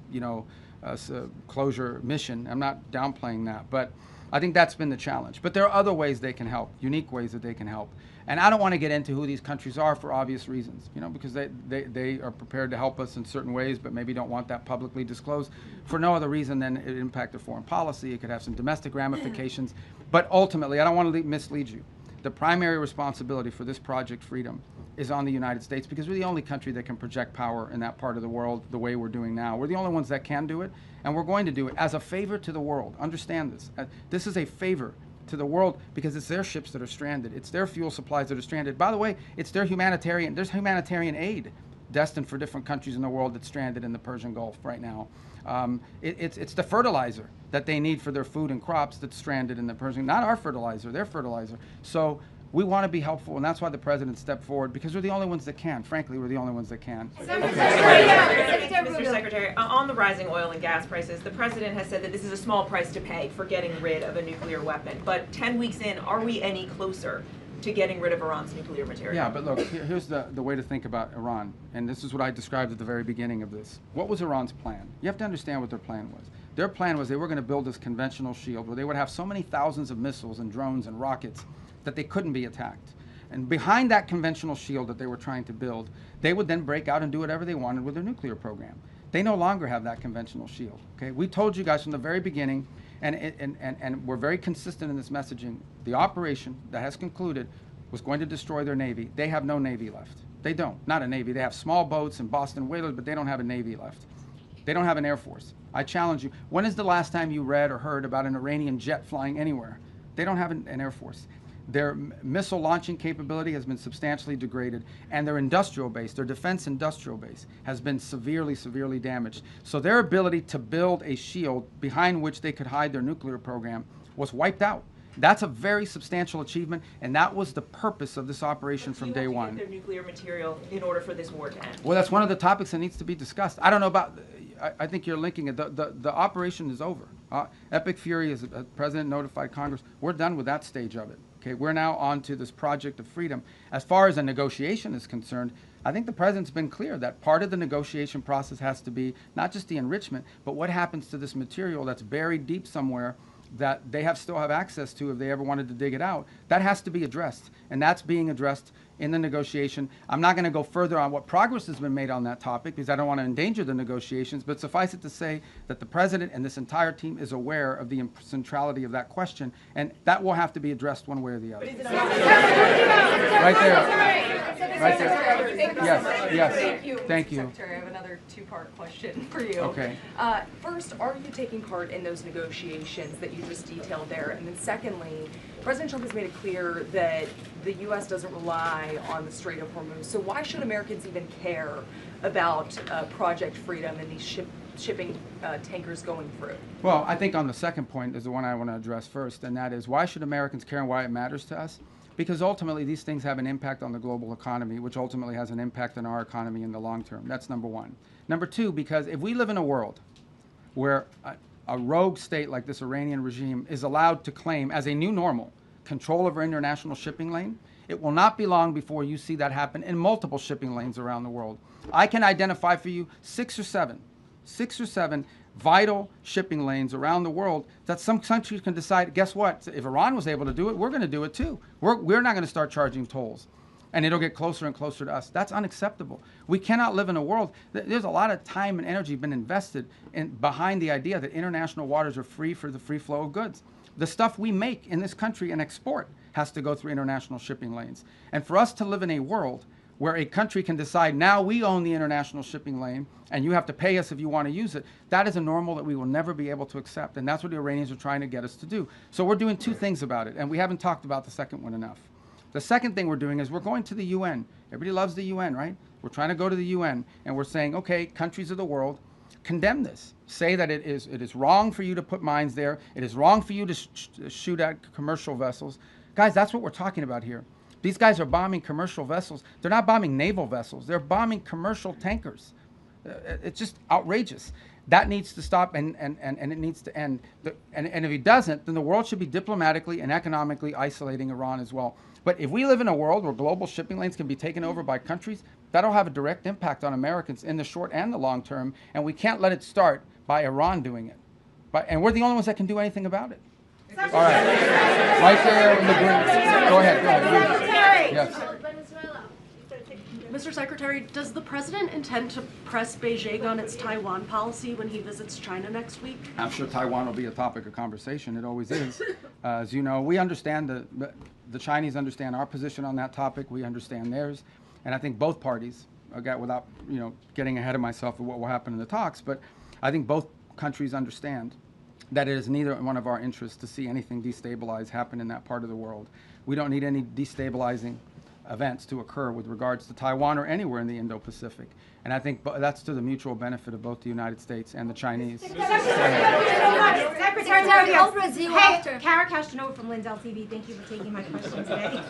closure mission. I'm not downplaying that, but I think that's been the challenge. But there are other ways they can help, unique ways that they can help. And I don't want to get into who these countries are for obvious reasons, because they are prepared to help us in certain ways, but maybe don't want that publicly disclosed for no other reason than it impact their foreign policy. It could have some domestic ramifications. But ultimately, I don't want to mislead you. The primary responsibility for this Project Freedom is on the United States because we're the only country that can project power in that part of the world the way we're doing now. We're the only ones that can do it, and we're going to do it as a favor to the world. Understand this. This is a favor to the world because it's their ships that are stranded. It's their fuel supplies that are stranded. By the way, it's their there's humanitarian aid destined for different countries in the world that's stranded in the Persian Gulf right now. It's the fertilizer that they need for their food and crops that's stranded in the Persian, not our fertilizer, their fertilizer. So we want to be helpful, and that's why the president stepped forward, because we're the only ones that can. Frankly, we're the only ones that can. Mr. Secretary, on the rising oil and gas prices, the president has said that this is a small price to pay for getting rid of a nuclear weapon. But 10 weeks in, are we any closer to getting rid of Iran's nuclear material? Yeah, but look, here's the way to think about Iran, and this is what I described at the very beginning of this. What was Iran's plan? You have to understand what their plan was. Their plan was they were going to build this conventional shield where they would have so many thousands of missiles and drones and rockets that they couldn't be attacked. And behind that conventional shield that they were trying to build, they would then break out and do whatever they wanted with their nuclear program. They no longer have that conventional shield. Okay, we told you guys from the very beginning, and we're very consistent in this messaging. The operation that has concluded was going to destroy their Navy. They have no Navy left. They don't. Not a Navy. They have small boats and Boston whalers, but they don't have a Navy left. They don't have an Air Force. I challenge you. When is the last time you read or heard about an Iranian jet flying anywhere? They don't have an Air Force. Their missile launching capability has been substantially degraded, and their industrial base, their defense industrial base, has been severely, severely damaged. So their ability to build a shield behind which they could hide their nuclear program was wiped out. That's a very substantial achievement, and that was the purpose of this operation from day one. Their nuclear material in order for this war to end. Well, that's one of the topics that needs to be discussed. I don't know about. I think you're linking it. The operation is over. Epic Fury, as the president notified Congress, we're done with that stage of it. Okay, we're now on to this Project of Freedom. As far as a negotiation is concerned, I think the president's been clear that part of the negotiation process has to be not just the enrichment, but what happens to this material that's buried deep somewhere that they still have access to if they ever wanted to dig it out. That has to be addressed, and that's being addressed in the negotiation. I'm not going to go further on what progress has been made on that topic because I don't want to endanger the negotiations, but suffice it to say that the president and this entire team is aware of the centrality of that question, and that will have to be addressed one way or the other. Right there. Right there. Yes. Thank you. Secretary, I have another two-part question for you. Okay. First, are you taking part in those negotiations that you just detailed there? And then secondly, President Trump has made it clear that the U.S. doesn't rely on the Strait of Hormuz. So why should Americans even care about Project Freedom and these shipping tankers going through? Well, I think on the second point is the one I want to address first, and that is why should Americans care and why it matters to us? Because ultimately these things have an impact on the global economy, which ultimately has an impact on our economy in the long term. That's number one. Number two, because if we live in a world where a rogue state like this Iranian regime is allowed to claim as a new normal control of our international shipping lane, it will not be long before you see that happen in multiple shipping lanes around the world. I can identify for you six or seven vital shipping lanes around the world that some countries can decide, guess what? If Iran was able to do it, we're going to do it too. We're not going to start charging tolls. and it'll get closer and closer to us. That's unacceptable. We cannot live in a world, there's a lot of time and energy been invested behind the idea that international waters are free for the free flow of goods. The stuff we make in this country and export has to go through international shipping lanes. And for us to live in a world where a country can decide, now we own the international shipping lane and you have to pay us if you want to use it, that is a normal that we will never be able to accept. And that's what the Iranians are trying to get us to do. So we're doing two things about it, and we haven't talked about the second one enough. The second thing we're doing is we're going to the UN. Everybody loves the UN, right? We're trying to go to the UN, and we're saying, okay, countries of the world, condemn this. Say that it is wrong for you to put mines there. It is wrong for you to shoot at commercial vessels. Guys, that's what we're talking about here. These guys are bombing commercial vessels. They're not bombing naval vessels. They're bombing commercial tankers. It's just outrageous. That needs to stop, and it needs to end. And if it doesn't, then the world should be diplomatically and economically isolating Iran as well. But if we live in a world where global shipping lanes can be taken over by countries, that'll have a direct impact on Americans in the short and the long term, and we can't let it start by Iran doing it. And we're the only ones that can do anything about it. All right. Right there in the green. Go ahead. Yes. Mr. Secretary, does the president intend to press Beijing on its Taiwan policy when he visits China next week? I'm sure Taiwan will be a topic of conversation. It always is. As you know, we understand the Chinese understand our position on that topic. We understand theirs. And I think both parties, without getting ahead of myself of what will happen in the talks, but I think both countries understand that it is neither one of our interests to see anything destabilize happen in that part of the world. We don't need any destabilizing events to occur with regards to Taiwan or anywhere in the Indo-Pacific. And I think that's to the mutual benefit of both the United States and the Chinese. Secretary, I'll Brazil after. Kara Castanova from Lindell TV. Thank you for taking my question today.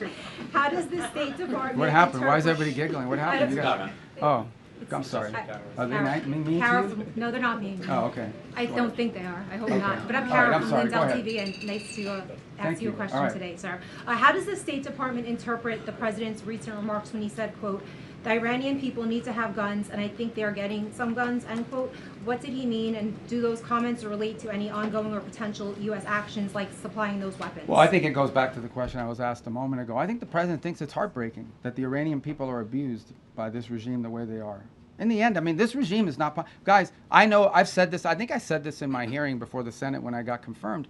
How does the State Department... What happened? Why is everybody giggling? What happened? You guys... Oh. I'm sorry. Are they mean to you? No, they're not mean. Oh, okay. I don't think they are. I hope not. But I'm Kara from Lindell TV, and nice to ask you a question today, sir. How does the State Department interpret the president's recent remarks when he said, quote, the Iranian people need to have guns, and I think they are getting some guns, end quote. What did he mean, and do those comments relate to any ongoing or potential U.S. actions like supplying those weapons? Well, I think it goes back to the question I was asked a moment ago. I think the president thinks it's heartbreaking that the Iranian people are abused by this regime the way they are. In the end, I mean, this regime is not... Guys, I know I've said this. I think I said this in my hearing before the Senate when I got confirmed.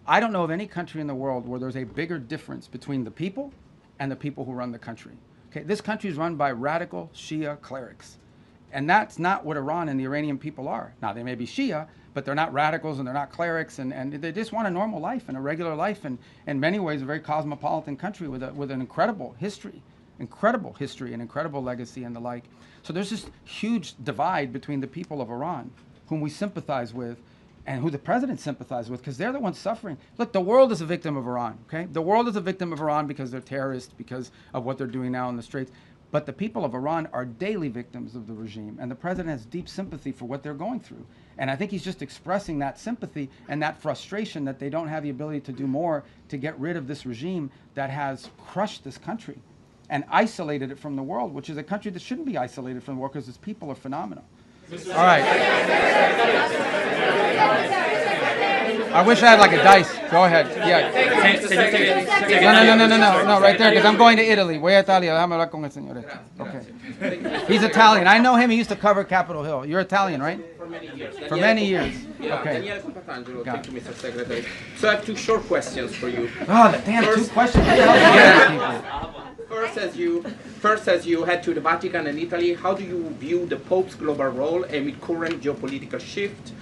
I don't know of any country in the world where there's a bigger difference between the people and the people who run the country. Okay, this country is run by radical Shia clerics. And that's not what Iran and the Iranian people are. Now, they may be Shia, but they're not radicals and they're not clerics, and they just want a normal life and a regular life, and in many ways a very cosmopolitan country with an incredible history and incredible legacy and the like. So there's this huge divide between the people of Iran, whom we sympathize with, and who the president sympathizes with, because they're the ones suffering. Look, the world is a victim of Iran, okay? The world is a victim of Iran because they're terrorists, because of what they're doing now in the Straits. But the people of Iran are daily victims of the regime, and the president has deep sympathy for what they're going through. And I think he's just expressing that sympathy and that frustration that they don't have the ability to do more to get rid of this regime that has crushed this country and isolated it from the world, which is a country that shouldn't be isolated from the world because its people are phenomenal. All right. I wish I had like a dice. Go ahead. Yeah. No, right there, because I'm going to Italy. Voy a Italia. Déjame hablar con el señor. Okay. He's Italian. I know him. He used to cover Capitol Hill. You're Italian, right? For many years. For many years. Yeah, okay. Daniele Papatangelo, thank you, Mr. Secretary. So I have two short questions for you. Oh, damn, two questions. What the hell First, as you head to the Vatican and Italy, how do you view the Pope's global role amid current geopolitical shift?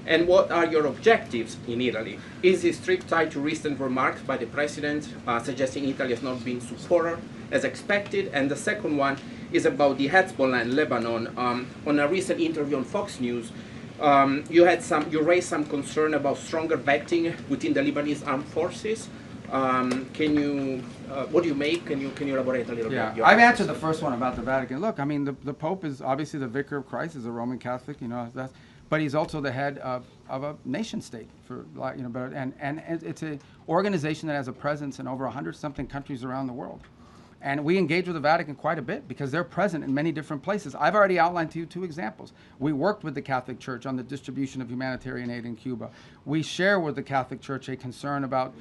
And what are your objectives in Italy? Is this trip tied to recent remarks by the President suggesting Italy has not been supported as expected? And the second one is about the Hezbollah in Lebanon. On a recent interview on Fox News, you raised some concern about stronger vetting within the Lebanese armed forces. What do you make? Can you elaborate a little bit? Yeah, I've answered the first one about the Vatican. Look, I mean, the Pope is obviously the vicar of Christ, is a Roman Catholic, but he's also the head of a nation state, and it's an organization that has a presence in over 100-something countries around the world. And we engage with the Vatican quite a bit because they're present in many different places. I've already outlined to you two examples. We worked with the Catholic Church on the distribution of humanitarian aid in Cuba. We share with the Catholic Church a concern about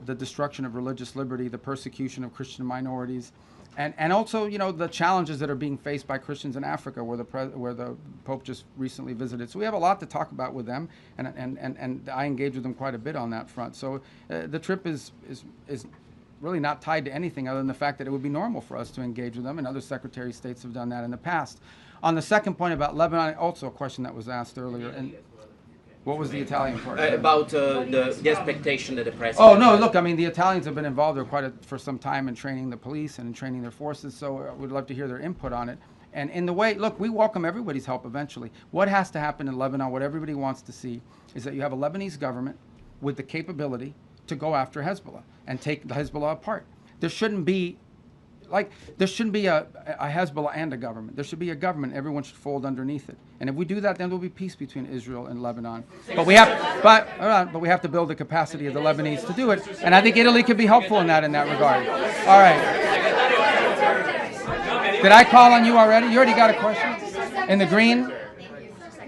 the destruction of religious liberty, the persecution of Christian minorities, And also, you know, the challenges that are being faced by Christians in Africa, where the Pope just recently visited. So we have a lot to talk about with them, and I engage with them quite a bit on that front. So the trip is really not tied to anything other than the fact that it would be normal for us to engage with them, and other Secretary of States have done that in the past. On the second point about Lebanon, also a question that was asked earlier, and what was the Italian part? About the expectation that the president. Oh no! Look, I mean, the Italians have been involved for some time in training the police and in training their forces. So we'd love to hear their input on it. And in the way, look, we welcome everybody's help eventually. What has to happen in Lebanon, what everybody wants to see, is that you have a Lebanese government with the capability to go after Hezbollah and take the Hezbollah apart. There shouldn't be a Hezbollah and a government. There should be a government. Everyone should fold underneath it. And if we do that, then there will be peace between Israel and Lebanon. But we have to build the capacity of the Lebanese to do it. And I think Italy could be helpful in that regard. All right. Did I call on you already? You already got a question? In the green?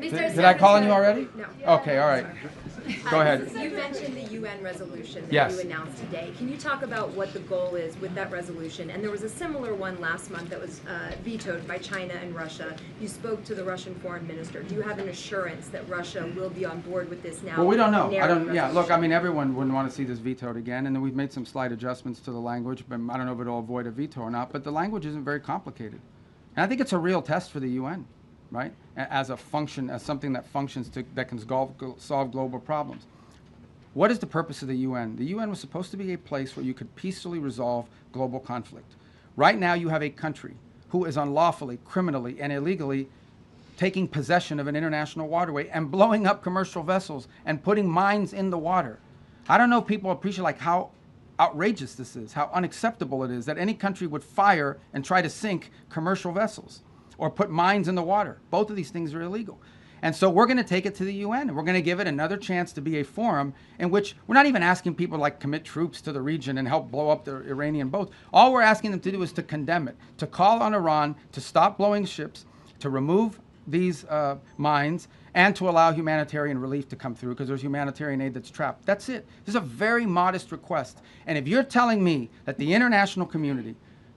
Did I call on you already? No. Okay, all right. Go ahead. You mentioned the UN resolution that Yes. you announced today. Can you talk about what the goal is with that resolution? And there was a similar one last month that was vetoed by China and Russia. You spoke to the Russian foreign minister. Do you have an assurance that Russia will be on board with this now? Well, we don't know. Yeah, look, I mean, everyone wouldn't want to see this vetoed again, and then we've made some slight adjustments to the language, but I don't know if it'll avoid a veto or not, but the language isn't very complicated. And I think it's a real test for the UN, right? As something that functions that can solve global problems. What is the purpose of the UN? The UN was supposed to be a place where you could peacefully resolve global conflict. Right now you have a country who is unlawfully, criminally, and illegally taking possession of an international waterway and blowing up commercial vessels and putting mines in the water. I don't know if people appreciate how outrageous this is, how unacceptable it is that any country would fire and try to sink commercial vessels or put mines in the water. Both of these things are illegal. And so we're going to take it to the UN, and we're going to give it another chance to be a forum in which we're not even asking people to commit troops to the region and help blow up the Iranian boats. All we're asking them to do is to condemn it, to call on Iran to stop blowing ships, to remove these mines, and to allow humanitarian relief to come through, because there's humanitarian aid that's trapped. That's it. This is a very modest request. And if you're telling me that the international community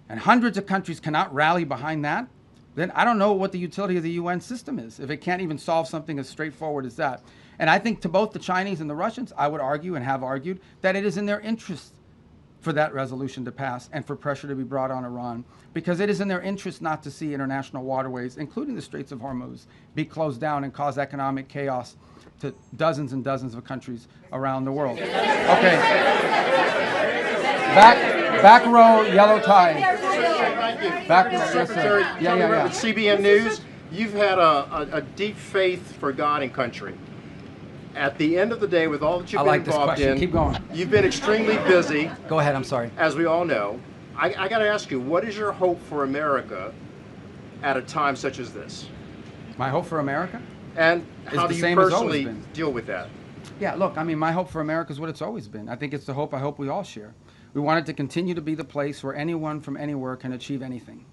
and hundreds of countries cannot rally behind that, then I don't know what the utility of the UN system is, if it can't even solve something as straightforward as that. And I think to both the Chinese and the Russians, I would argue and have argued that it is in their interest for that resolution to pass and for pressure to be brought on Iran, because it is in their interest not to see international waterways, including the Straits of Hormuz, be closed down and cause economic chaos to dozens and dozens of countries around the world. Okay. Back row, yellow tie. Back row, yes, sir. Yeah. CBN News, you've had a deep faith for God and country. At the end of the day, with all that you've been involved in, keep going. You've been extremely busy. Go ahead, I'm sorry. As we all know. I got to ask you, what is your hope for America at a time such as this? My hope for America? And how do you personally deal with that? Yeah, look, I mean, my hope for America is what it's always been. I think it's the hope I hope we all share. We want it to continue to be the place where anyone from anywhere can achieve anything,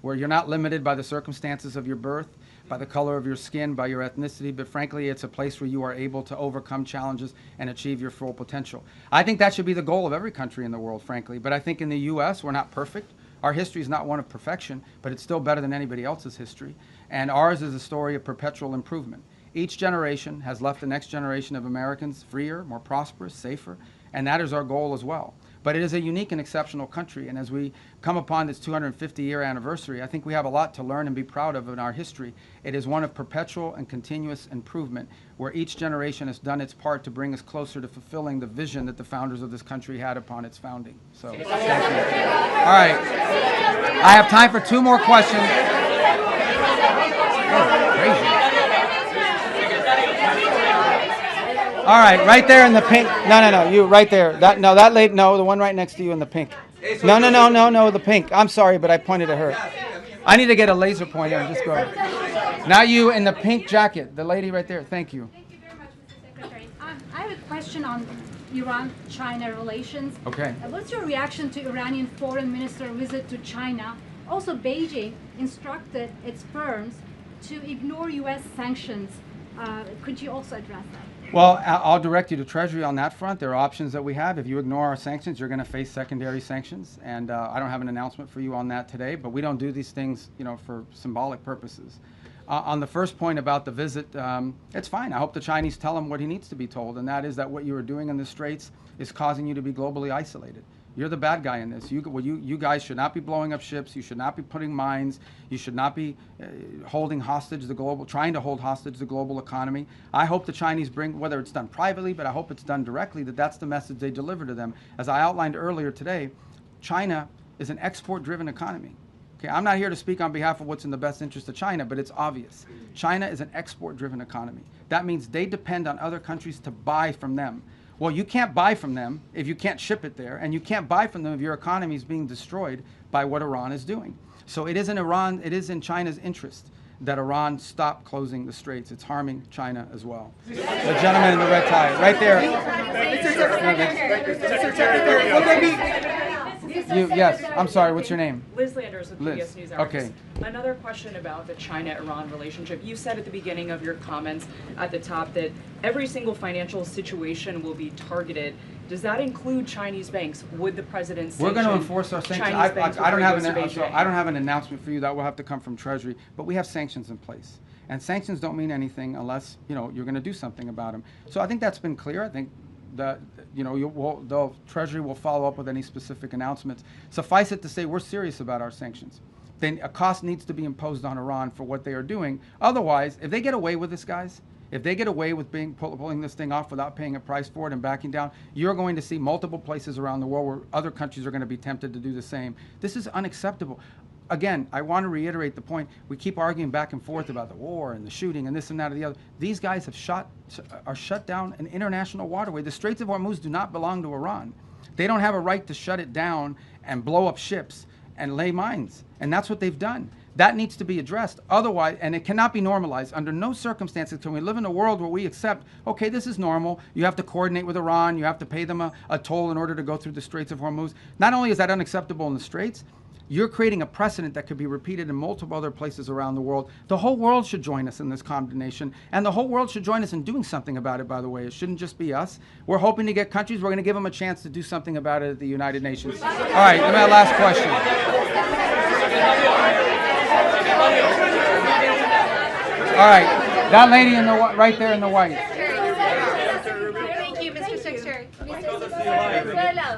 where you're not limited by the circumstances of your birth, by the color of your skin, by your ethnicity, but frankly, it's a place where you are able to overcome challenges and achieve your full potential. I think that should be the goal of every country in the world, frankly, but I think in the U.S., we're not perfect. Our history is not one of perfection, but it's still better than anybody else's history, and ours is a story of perpetual improvement. Each generation has left the next generation of Americans freer, more prosperous, safer, and that is our goal as well. But it is a unique and exceptional country, and as we come upon this 250-year anniversary, I think we have a lot to learn and be proud of in our history. It is one of perpetual and continuous improvement, where each generation has done its part to bring us closer to fulfilling the vision that the founders of this country had upon its founding. So, thank you. All right. I have time for 2 more questions. Oh, crazy. All right, right there in the pink. No, you right there. That lady. No, the one right next to you in the pink. No, the pink. I'm sorry, but I pointed at her. I need to get a laser pointer and just go. Now you in the pink jacket, the lady right there. Thank you. Thank you very much, Mr. Secretary. I have a question on Iran-China relations. Okay. What's your reaction to Iranian foreign minister visit to China? Also, Beijing instructed its firms to ignore U.S. sanctions. Could you also address that? Well, I'll direct you to Treasury on that front. There are options that we have. If you ignore our sanctions, you're going to face secondary sanctions. And I don't have an announcement for you on that today, but we don't do these things, for symbolic purposes. On the first point about the visit, it's fine. I hope the Chinese tell him what he needs to be told, and that is that what you are doing in the Straits is causing you to be globally isolated. You're the bad guy in this. You guys should not be blowing up ships. You should not be putting mines. You should not be trying to hold hostage the global economy. I hope the Chinese bring, whether it's done privately, but I hope it's done directly, that's the message they deliver to them. As I outlined earlier today, China is an export-driven economy. Okay, I'm not here to speak on behalf of what's in the best interest of China, but it's obvious. China is an export-driven economy. That means they depend on other countries to buy from them. Well, you can't buy from them if you can't ship it there, and you can't buy from them if your economy is being destroyed by what Iran is doing. So it is in China's interest that Iran stop closing the Straits. It's harming China as well. The gentleman in the red tie, right there. Yes, I'm sorry, what's your name? Liz Landers with PBS NewsHour. Okay. Another question about the China-Iran relationship. You said at the beginning of your comments at the top that every single financial situation will be targeted. Does that include Chinese banks? Would the president sanction We're going to enforce our sanctions. I don't have an announcement for you. That will have to come from Treasury, but we have sanctions in place. And sanctions don't mean anything unless, you're going to do something about them. So I think that's been clear. I think that the Treasury will follow up with any specific announcements. Suffice it to say, we're serious about our sanctions. Then a cost needs to be imposed on Iran for what they are doing. Otherwise, if they get away with this, guys, if they get away with pulling this thing off without paying a price for it and backing down, you're going to see multiple places around the world where other countries are going to be tempted to do the same. This is unacceptable. Again, I want to reiterate the point. We keep arguing back and forth about the war and the shooting and this and that or the other. These guys are shut down an international waterway. The Straits of Hormuz do not belong to Iran. They don't have a right to shut it down and blow up ships and lay mines. And that's what they've done. That needs to be addressed. Otherwise, and it cannot be normalized. Under no circumstances can we live in a world where we accept, okay, this is normal. You have to coordinate with Iran. You have to pay them a toll in order to go through the Straits of Hormuz. Not only is that unacceptable in the Straits, you're creating a precedent that could be repeated in multiple other places around the world. The whole world should join us in this condemnation, and the whole world should join us in doing something about it, by the way. It shouldn't just be us. We're hoping to get countries. We're going to give them a chance to do something about it at the United Nations. All right, my last question. All right, that lady in the right there in the white. Thank you, Mr. Secretary.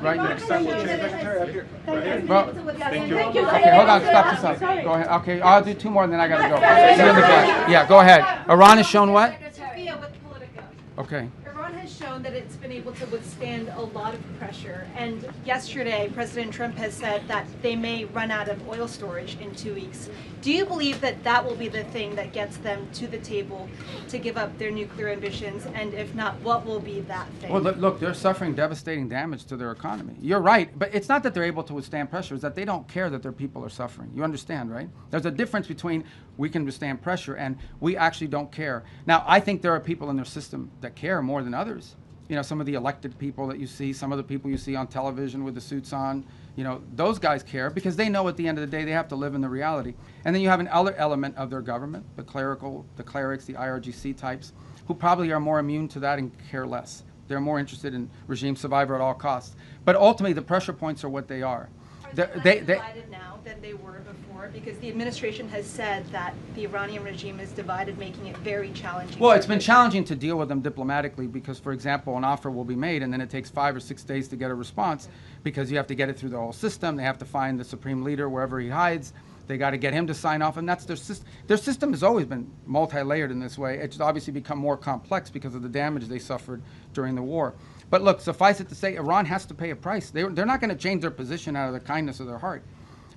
Right next. Thank you. Okay, hold on. Stop this up. Go ahead. Okay, I'll do two more, and then I got to go. See in the back. Yeah, go ahead. Iran has shown what? Okay. Iran has shown that it's been able to withstand a lot of pressure. And yesterday, President Trump has said that they may run out of oil storage in 2 weeks. Do you believe that that will be the thing that gets them to the table to give up their nuclear ambitions? And if not, what will be that thing? Well, look, they're suffering devastating damage to their economy. You're right, but it's not that they're able to withstand pressure. It's that they don't care that their people are suffering. You understand, right? There's a difference between we can withstand pressure and we actually don't care. Now, I think there are people in their system that care more than others. Some of the elected people that you see, some of the people you see on television with the suits on, those guys care because they know at the end of the day they have to live in the reality. And then you have another element of their government, the clerics, the IRGC types, who probably are more immune to that and care less. They're more interested in regime survival at all costs. But ultimately, the pressure points are what they are. They divided now than they were before because the administration has said that the Iranian regime is divided, making it very challenging. Well, it's been challenging to deal with them diplomatically because, for example, an offer will be made and then it takes 5 or 6 days to get a response because you have to get it through the whole system. They have to find the supreme leader wherever he hides. They got to get him to sign off, and that's their system. Their system has always been multi-layered in this way. It's obviously become more complex because of the damage they suffered during the war. But look, suffice it to say, Iran has to pay a price. They're not going to change their position out of the kindness of their heart.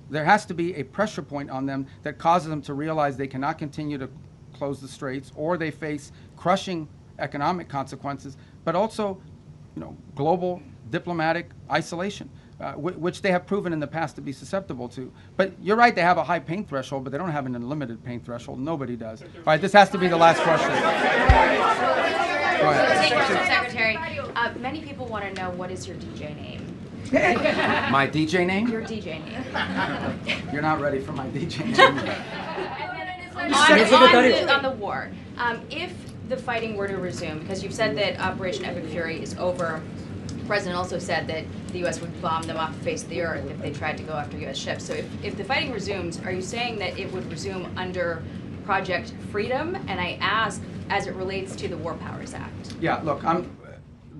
There has to be a pressure point on them that causes them to realize they cannot continue to close the straits, or they face crushing economic consequences, but also, global diplomatic isolation, which they have proven in the past to be susceptible to. But you're right, they have a high pain threshold, but they don't have an unlimited pain threshold. Nobody does. All right, this has to be the last question. Go ahead. Mr. Secretary, many people want to know, what is your DJ name? My DJ name? Your DJ name. You're not ready for my DJ name. On the war, if the fighting were to resume, because you've said that Operation Epic Fury is over, the president also said that the U.S. would bomb them off the face of the earth if they tried to go after U.S. ships. So if the fighting resumes, are you saying that it would resume under Project Freedom? And I ask, as it relates to the War Powers Act. Yeah, look,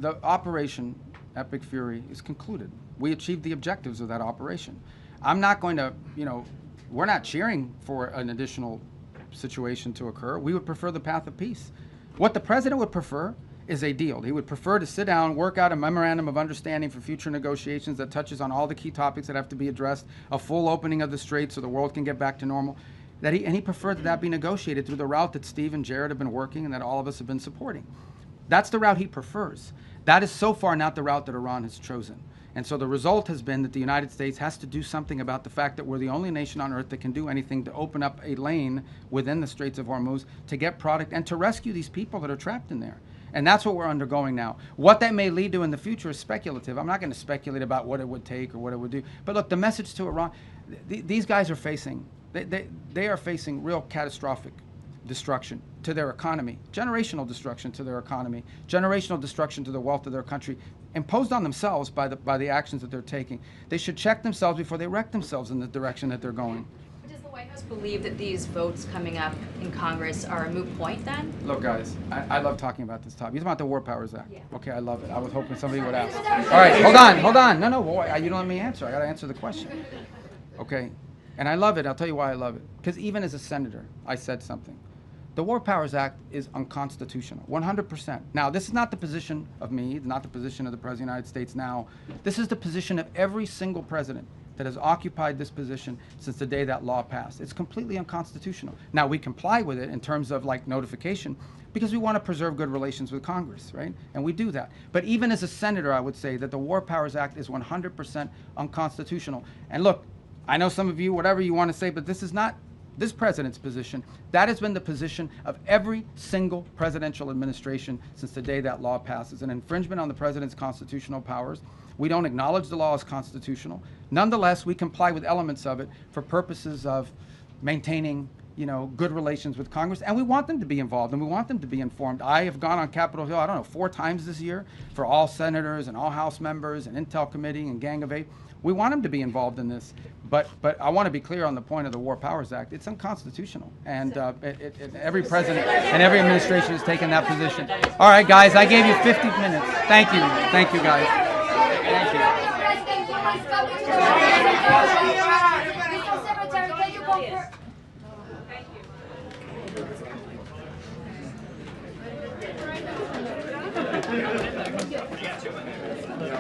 the Operation Epic Fury is concluded. We achieved the objectives of that operation. I'm not going to, we're not cheering for an additional situation to occur. We would prefer the path of peace. What the president would prefer is a deal. He would prefer to sit down, work out a memorandum of understanding for future negotiations that touches on all the key topics that have to be addressed, a full opening of the strait so the world can get back to normal. And he preferred that be negotiated through the route that Steve and Jared have been working and that all of us have been supporting. That's the route he prefers. That is so far not the route that Iran has chosen. And so the result has been that the United States has to do something about the fact that we're the only nation on earth that can do anything to open up a lane within the Straits of Hormuz to get product and to rescue these people that are trapped in there. And that's what we're undergoing now. What that may lead to in the future is speculative. I'm not going to speculate about what it would take or what it would do. But look, the message to Iran, these guys are facing, they are facing real catastrophic destruction to their economy, generational destruction to their economy, generational destruction to the wealth of their country, imposed on themselves by the actions that they're taking. They should check themselves before they wreck themselves in the direction that they're going. Does the White House believe that these votes coming up in Congress are a moot point then? Look, guys, I love talking about this topic. It's about the War Powers Act. Yeah. Okay, I love it. I was hoping somebody would ask. All right, hold on. No, boy, you don't let me answer. I got to answer the question. Okay, and I love it. I'll tell you why I love it. Because even as a senator, I said something. The War Powers Act is unconstitutional, 100%. Now, this is not the position of me, not the position of the President of the United States now. This is the position of every single president that has occupied this position since the day that law passed. It's completely unconstitutional. Now, we comply with it in terms of like notification because we want to preserve good relations with Congress, right? And we do that. But even as a senator, I would say that the War Powers Act is 100% unconstitutional. And look, I know some of you, whatever you want to say, but this is not this president's position. That has been the position of every single presidential administration since the day that law passes. An infringement on the president's constitutional powers. We don't acknowledge the law as constitutional. Nonetheless, we comply with elements of it for purposes of maintaining, good relations with Congress. And we want them to be involved and we want them to be informed. I have gone on Capitol Hill, 4 times this year for all senators and all House members and Intel Committee and Gang of 8. We want them to be involved in this, but I want to be clear on the point of the War Powers Act. It's unconstitutional, and every president and every administration has taken that position. All right, guys, I gave you 50 minutes. Thank you, guys. Thank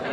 you.